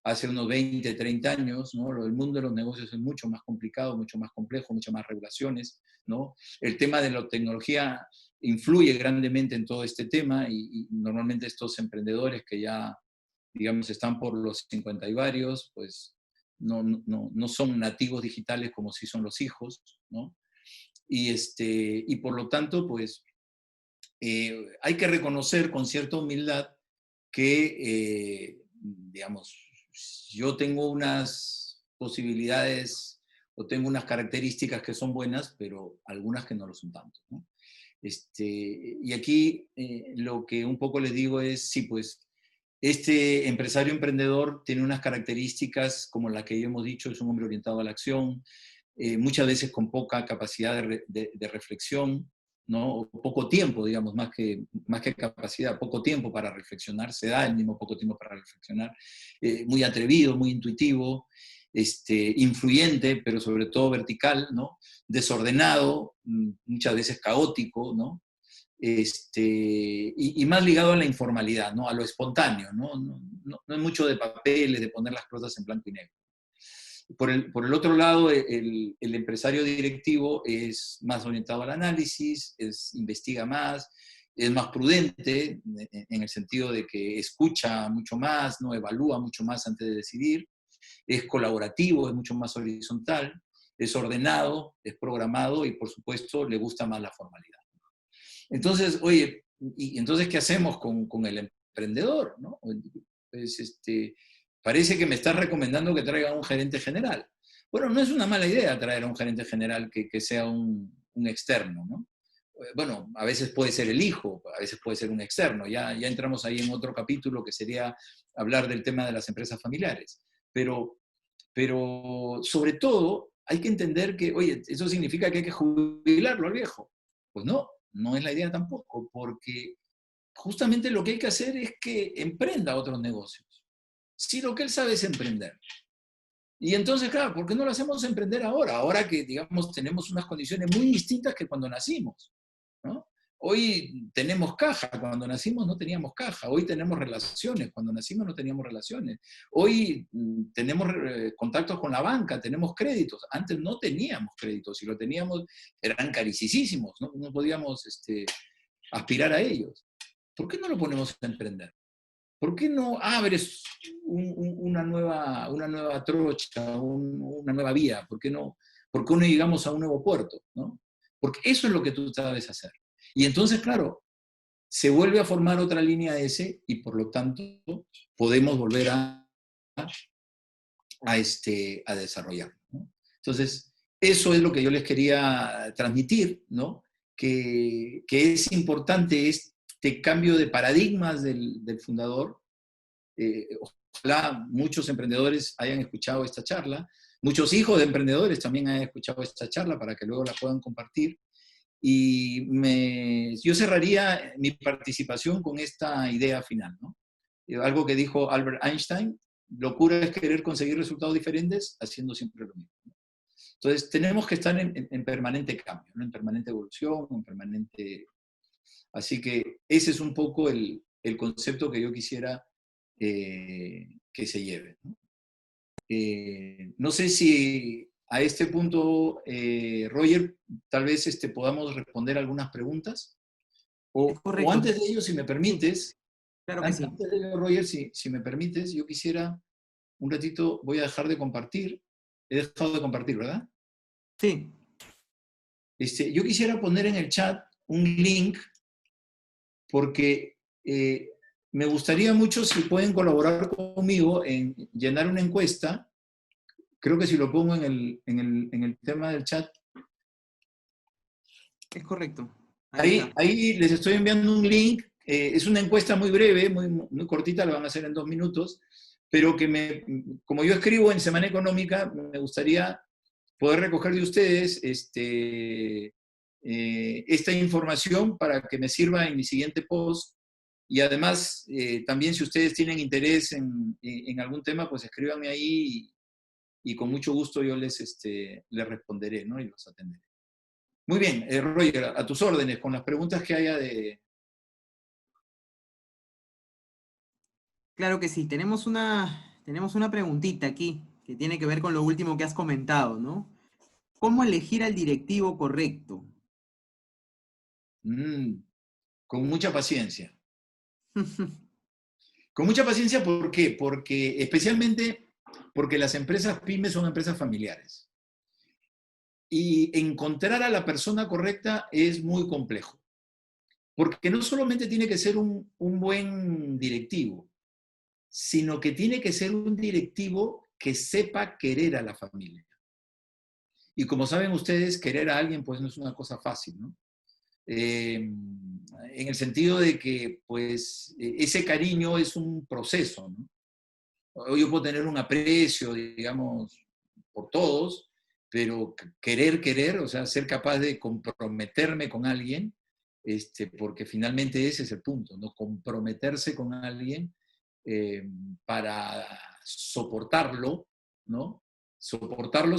hace unos 20, 30 años, ¿no? El mundo de los negocios es mucho más complicado, mucho más complejo, muchas más regulaciones, ¿no? El tema de la tecnología influye grandemente en todo este tema y normalmente estos emprendedores que ya, digamos, están por los 50 y varios, pues no son nativos digitales como si son los hijos, ¿no? Y por lo tanto, pues hay que reconocer con cierta humildad que, digamos, yo tengo unas posibilidades o tengo unas características que son buenas, pero algunas que no lo son tanto, ¿no? Y aquí lo que un poco les digo es, sí, pues este empresario emprendedor tiene unas características como la que ya hemos dicho, es un hombre orientado a la acción, muchas veces con poca capacidad de reflexión, ¿no? O poco tiempo, digamos, más que capacidad, poco tiempo para reflexionar, se da el mismo poco tiempo para reflexionar, muy atrevido, muy intuitivo, influyente, pero sobre todo vertical, ¿no? Desordenado, muchas veces caótico, ¿no? Y más ligado a la informalidad, ¿no? A lo espontáneo, ¿no? No es mucho de papeles, de poner las cosas en blanco y negro. Por el otro lado, el empresario directivo es más orientado al análisis, investiga más, es más prudente en el sentido de que escucha mucho más, no evalúa mucho más antes de decidir, es colaborativo, es mucho más horizontal, es ordenado, es programado y por supuesto le gusta más la formalidad. Entonces, oye, ¿y entonces qué hacemos con el emprendedor? ¿No? Pues, parece que me estás recomendando que traiga un gerente general. Bueno, no es una mala idea traer a un gerente general que sea un externo, ¿no? Bueno, a veces puede ser el hijo, a veces puede ser un externo. Ya entramos ahí en otro capítulo que sería hablar del tema de las empresas familiares. Pero sobre todo hay que entender que, oye, ¿eso significa que hay que jubilarlo al viejo? Pues no es la idea tampoco, porque justamente lo que hay que hacer es que emprenda otros negocios. Si lo que él sabe es emprender. Y entonces, claro, ¿por qué no lo hacemos emprender ahora? Ahora que, digamos, tenemos unas condiciones muy distintas que cuando nacimos, ¿no? Hoy tenemos caja, cuando nacimos no teníamos caja. Hoy tenemos relaciones, cuando nacimos no teníamos relaciones. Hoy tenemos contactos con la banca, tenemos créditos. Antes no teníamos créditos, si lo teníamos eran carísimos, ¿no? No podíamos aspirar a ellos. ¿Por qué no lo ponemos a emprender? ¿Por qué no abres una nueva trocha, una nueva vía? ¿Por qué no llegamos a un nuevo puerto? ¿No? Porque eso es lo que tú sabes hacer. Y entonces, claro, se vuelve a formar otra línea S y por lo tanto podemos volver a desarrollar, ¿no? Entonces, eso es lo que yo les quería transmitir, ¿no? Que es importante este cambio de paradigmas del fundador. Ojalá muchos emprendedores hayan escuchado esta charla, muchos hijos de emprendedores también hayan escuchado esta charla para que luego la puedan compartir. Y yo cerraría mi participación con esta idea final, ¿no? Algo que dijo Albert Einstein: locura es querer conseguir resultados diferentes haciendo siempre lo mismo, ¿no? Entonces, tenemos que estar en permanente cambio, ¿no? En permanente evolución, en permanente... Así que ese es un poco el concepto que yo quisiera que se lleve, ¿no? No sé si a este punto, Roger, tal vez podamos responder algunas preguntas. Es O correcto. antes de ello, si me permites, Claro que sí. antes de ello, Roger, si me permites, yo quisiera un ratito, voy a dejar de compartir. He dejado de compartir, ¿verdad? Sí, Yo quisiera poner en el chat un link porque me gustaría mucho si pueden colaborar conmigo en llenar una encuesta. Creo que si lo pongo en el tema del chat, es correcto. Ahí está. ahí les estoy enviando un link. Es una encuesta muy breve, muy cortita, lo van a hacer en 2 minutos, pero como yo escribo en Semana Económica, me gustaría poder recoger de ustedes esta información para que me sirva en mi siguiente post. Y además, también si ustedes tienen interés en algún tema, pues escríbanme ahí y con mucho gusto yo les responderé, ¿no? Y los atenderé. Muy bien, Roger, a tus órdenes, con las preguntas que haya de... Claro que sí, tenemos una preguntita aquí que tiene que ver con lo último que has comentado, ¿no? ¿Cómo elegir al directivo correcto? Mm, con mucha paciencia. Con mucha paciencia, ¿por qué? Porque especialmente porque las empresas pymes son empresas familiares. Y encontrar a la persona correcta es muy complejo. Porque no solamente tiene que ser un buen directivo, sino que tiene que ser un directivo que sepa querer a la familia. Y como saben ustedes, querer a alguien pues no es una cosa fácil, ¿no? En el sentido de que pues ese cariño es un proceso, ¿no? Yo puedo tener un aprecio, digamos, por todos, pero querer, o sea, ser capaz de comprometerme con alguien, porque finalmente ese es el punto, ¿no? Comprometerse con alguien eh, para soportarlo, ¿no? Soportarlo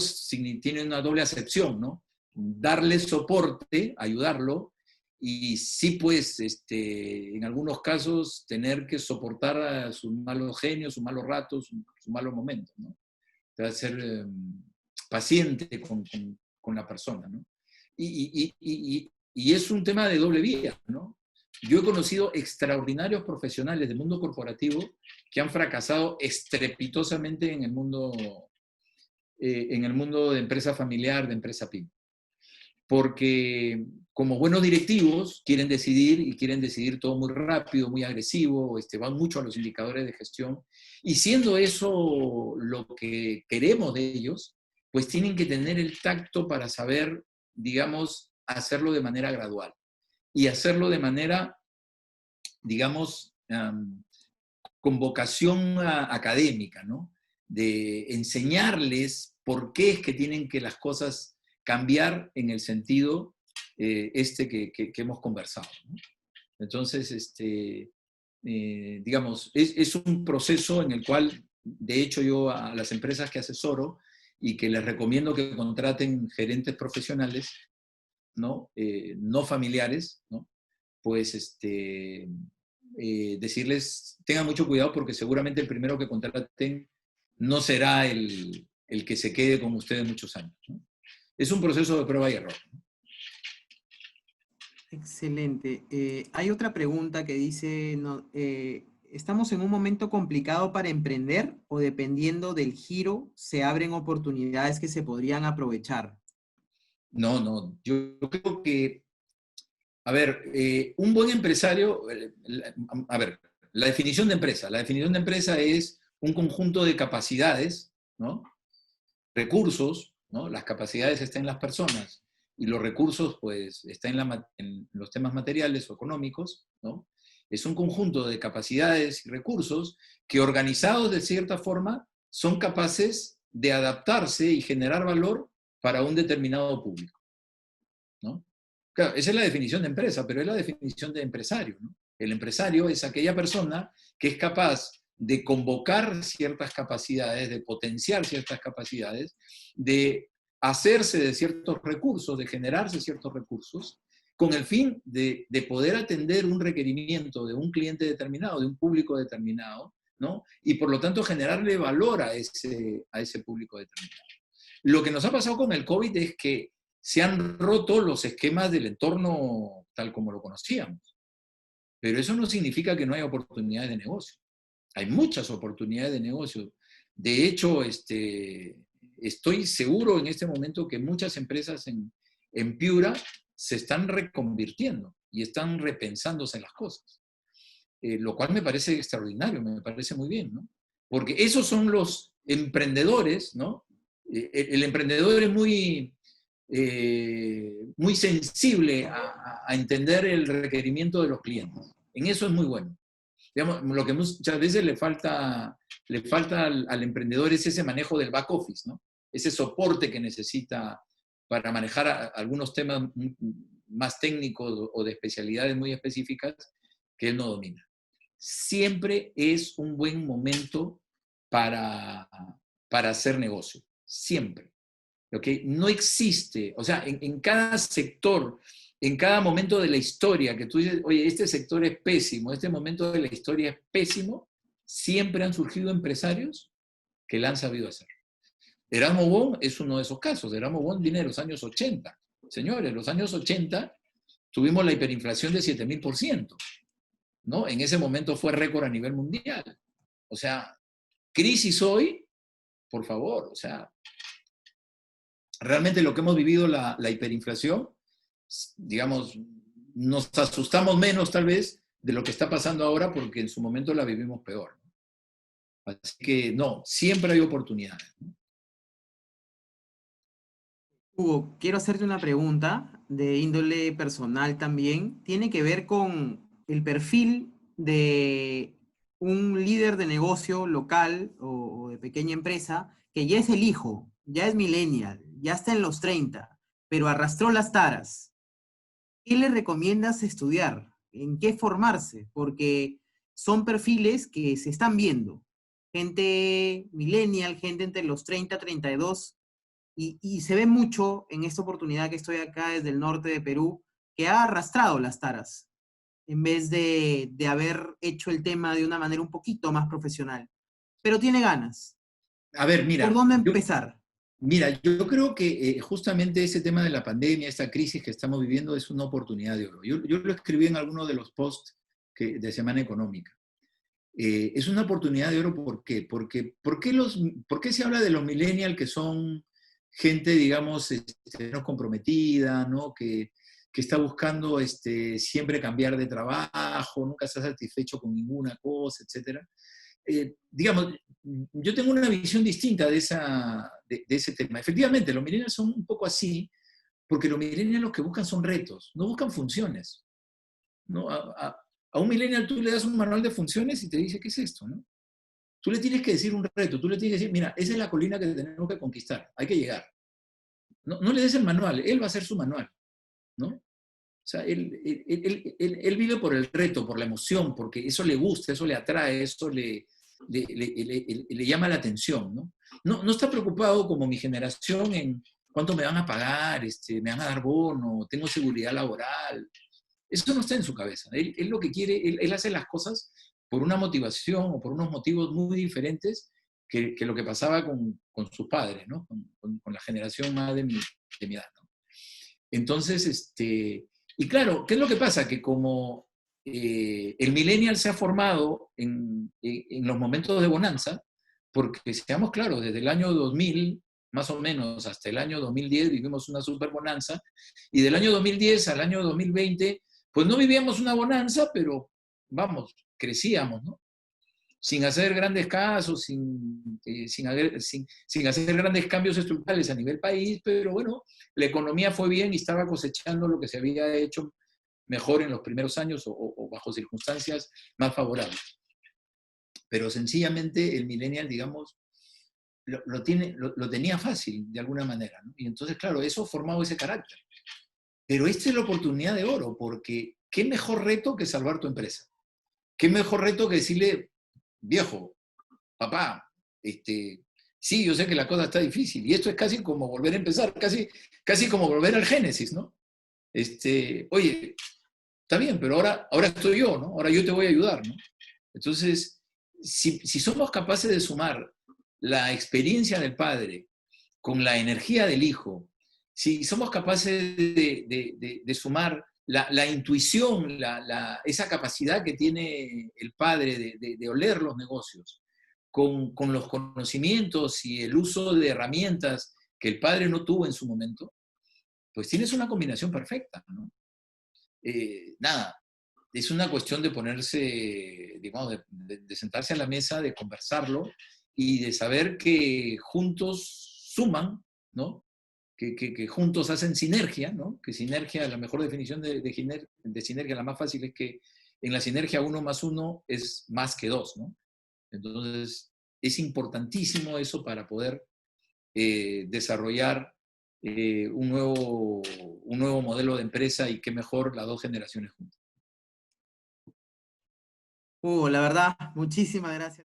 tiene una doble acepción, ¿no? Darle soporte, ayudarlo, y sí, pues, en algunos casos, tener que soportar a sus malos genios, sus malos ratos, sus malos momentos, ¿no? O sea, ser paciente con la persona, ¿no? Y es un tema de doble vía, ¿no? Yo he conocido extraordinarios profesionales del mundo corporativo que han fracasado estrepitosamente en el mundo de empresa familiar, de empresa pyme, porque como buenos directivos quieren decidir y quieren decidir todo muy rápido, muy agresivo, van mucho a los indicadores de gestión, y siendo eso lo que queremos de ellos, pues tienen que tener el tacto para saber, digamos, hacerlo de manera gradual y hacerlo de manera, digamos, con vocación académica, ¿no? De enseñarles por qué es que tienen que las cosas cambiar en el sentido que hemos conversado, ¿no? Entonces, digamos, es un proceso en el cual, de hecho, yo a las empresas que asesoro y que les recomiendo que contraten gerentes profesionales, ¿no? No familiares, ¿no? Pues decirles, tengan mucho cuidado porque seguramente el primero que contraten no será el que se quede con ustedes muchos años, ¿no? Es un proceso de prueba y error. Excelente. Hay otra pregunta que dice, no, ¿estamos en un momento complicado para emprender o dependiendo del giro se abren oportunidades que se podrían aprovechar? No, no, yo creo que, a ver, un buen empresario, a ver, la definición de empresa es un conjunto de capacidades, ¿no? Recursos, ¿no? Las capacidades están en las personas y los recursos, pues, están en los temas materiales o económicos, ¿no? Es un conjunto de capacidades y recursos que organizados de cierta forma son capaces de adaptarse y generar valor para un determinado público, ¿no? Claro, esa es la definición de empresa, pero es la definición de empresario, ¿no? El empresario es aquella persona que es capaz de convocar ciertas capacidades, de potenciar ciertas capacidades, de hacerse de ciertos recursos, de generarse ciertos recursos, con el fin de poder atender un requerimiento de un cliente determinado, de un público determinado, ¿no? Y por lo tanto generarle valor a ese público determinado. Lo que nos ha pasado con el COVID es que se han roto los esquemas del entorno tal como lo conocíamos. Pero eso no significa que no haya oportunidades de negocio. Hay muchas oportunidades de negocio. De hecho, estoy seguro en este momento que muchas empresas en Piura se están reconvirtiendo y están repensándose las cosas. Lo cual me parece extraordinario, me parece muy bien, ¿no? Porque esos son los emprendedores, ¿no? El emprendedor es muy sensible a entender el requerimiento de los clientes. En eso es muy bueno. Digamos, lo que muchas veces le falta al emprendedor es ese manejo del back office, ¿no? Ese soporte que necesita para manejar algunos temas más técnicos o de especialidades muy específicas que él no domina. Siempre es un buen momento para, para hacer negocio. Siempre. ¿ok? No existe, o sea, en cada sector, en cada momento de la historia que tú dices, oye, este sector es pésimo, este momento de la historia es pésimo, siempre han surgido empresarios que la han sabido hacer. Erasmo Bon es uno de esos casos. Erasmo Bon viene de los años 80. Señores, los años 80 tuvimos la hiperinflación de 7000%, ¿no? En ese momento fue récord a nivel mundial. O sea, crisis hoy, por favor, o sea, realmente lo que hemos vivido, la hiperinflación, digamos, nos asustamos menos tal vez de lo que está pasando ahora porque en su momento la vivimos peor. Así que no, siempre hay oportunidades. Hugo, quiero hacerte una pregunta de índole personal también. Tiene que ver con el perfil de un líder de negocio local o de pequeña empresa que ya es el hijo, ya es millennial, ya está en los 30, pero arrastró las taras. ¿Qué le recomiendas estudiar? ¿En qué formarse? Porque son perfiles que se están viendo. Gente millennial, gente entre los 30, 32, y se ve mucho en esta oportunidad que estoy acá desde el norte de Perú, que ha arrastrado las taras, en vez de haber hecho el tema de una manera un poquito más profesional. Pero tiene ganas. A ver, ¿Por mira, dónde empezar? yo creo que justamente ese tema de la pandemia, esta crisis que estamos viviendo es una oportunidad de oro. Yo lo escribí en alguno de los posts de Semana Económica. Es una oportunidad de oro, ¿por qué? ¿Por qué se habla de los millennials que son gente, digamos, no comprometida, ¿no? Que está buscando siempre cambiar de trabajo, nunca está satisfecho con ninguna cosa, etcétera? Digamos, yo tengo una visión distinta de ese tema. Efectivamente, los millennials son un poco así, porque los millennials lo que buscan son retos, no buscan funciones, ¿no? A un millennial tú le das un manual de funciones y te dice, ¿qué es esto? ¿No? Tú le tienes que decir un reto, tú le tienes que decir, mira, esa es la colina que tenemos que conquistar, hay que llegar. No le des el manual, él va a hacer su manual, ¿no? O sea, él vive por el reto, por la emoción, porque eso le gusta, eso le atrae, eso le llama la atención, ¿no? No está preocupado como mi generación en cuánto me van a pagar, me van a dar bono, tengo seguridad laboral. Eso no está en su cabeza. Él lo que quiere, él hace las cosas por una motivación o por unos motivos muy diferentes que lo que pasaba con sus padres, ¿no? Con la generación más de mi edad, ¿no? Entonces, y claro, ¿qué es lo que pasa? Que como el millennial se ha formado en los momentos de bonanza, porque seamos claros, desde el año 2000, más o menos, hasta el año 2010 vivimos una super bonanza, y del año 2010 al año 2020, pues no vivíamos una bonanza, pero vamos, crecíamos, ¿no? Sin hacer grandes casos, sin hacer grandes cambios estructurales a nivel país, pero bueno, la economía fue bien y estaba cosechando lo que se había hecho mejor en los primeros años o bajo circunstancias más favorables. Pero sencillamente el millennial, digamos, lo tenía fácil de alguna manera, ¿no? Y entonces, claro, eso ha formado ese carácter. Pero esta es la oportunidad de oro, porque qué mejor reto que salvar tu empresa. Qué mejor reto que decirle, viejo, papá, sí, yo sé que la cosa está difícil, y esto es casi como volver a empezar, casi como volver al Génesis, ¿no? Oye, está bien, pero ahora estoy yo, ¿no? Ahora yo te voy a ayudar, ¿no? Entonces, si somos capaces de sumar la experiencia del padre con la energía del hijo, si somos capaces de sumar la intuición, esa capacidad que tiene el padre de oler los negocios, con los conocimientos y el uso de herramientas que el padre no tuvo en su momento, pues tienes una combinación perfecta, ¿no? Nada, es una cuestión de ponerse, digamos, de sentarse a la mesa, de conversarlo y de saber que juntos suman, ¿no? Que juntos hacen sinergia, ¿no? Que sinergia, la mejor definición de sinergia, la más fácil es que en la sinergia 1 más 1 es más que 2, ¿no? Entonces, es importantísimo eso para poder desarrollar un nuevo modelo de empresa y qué mejor las dos generaciones juntas. Hugo, la verdad, muchísimas gracias.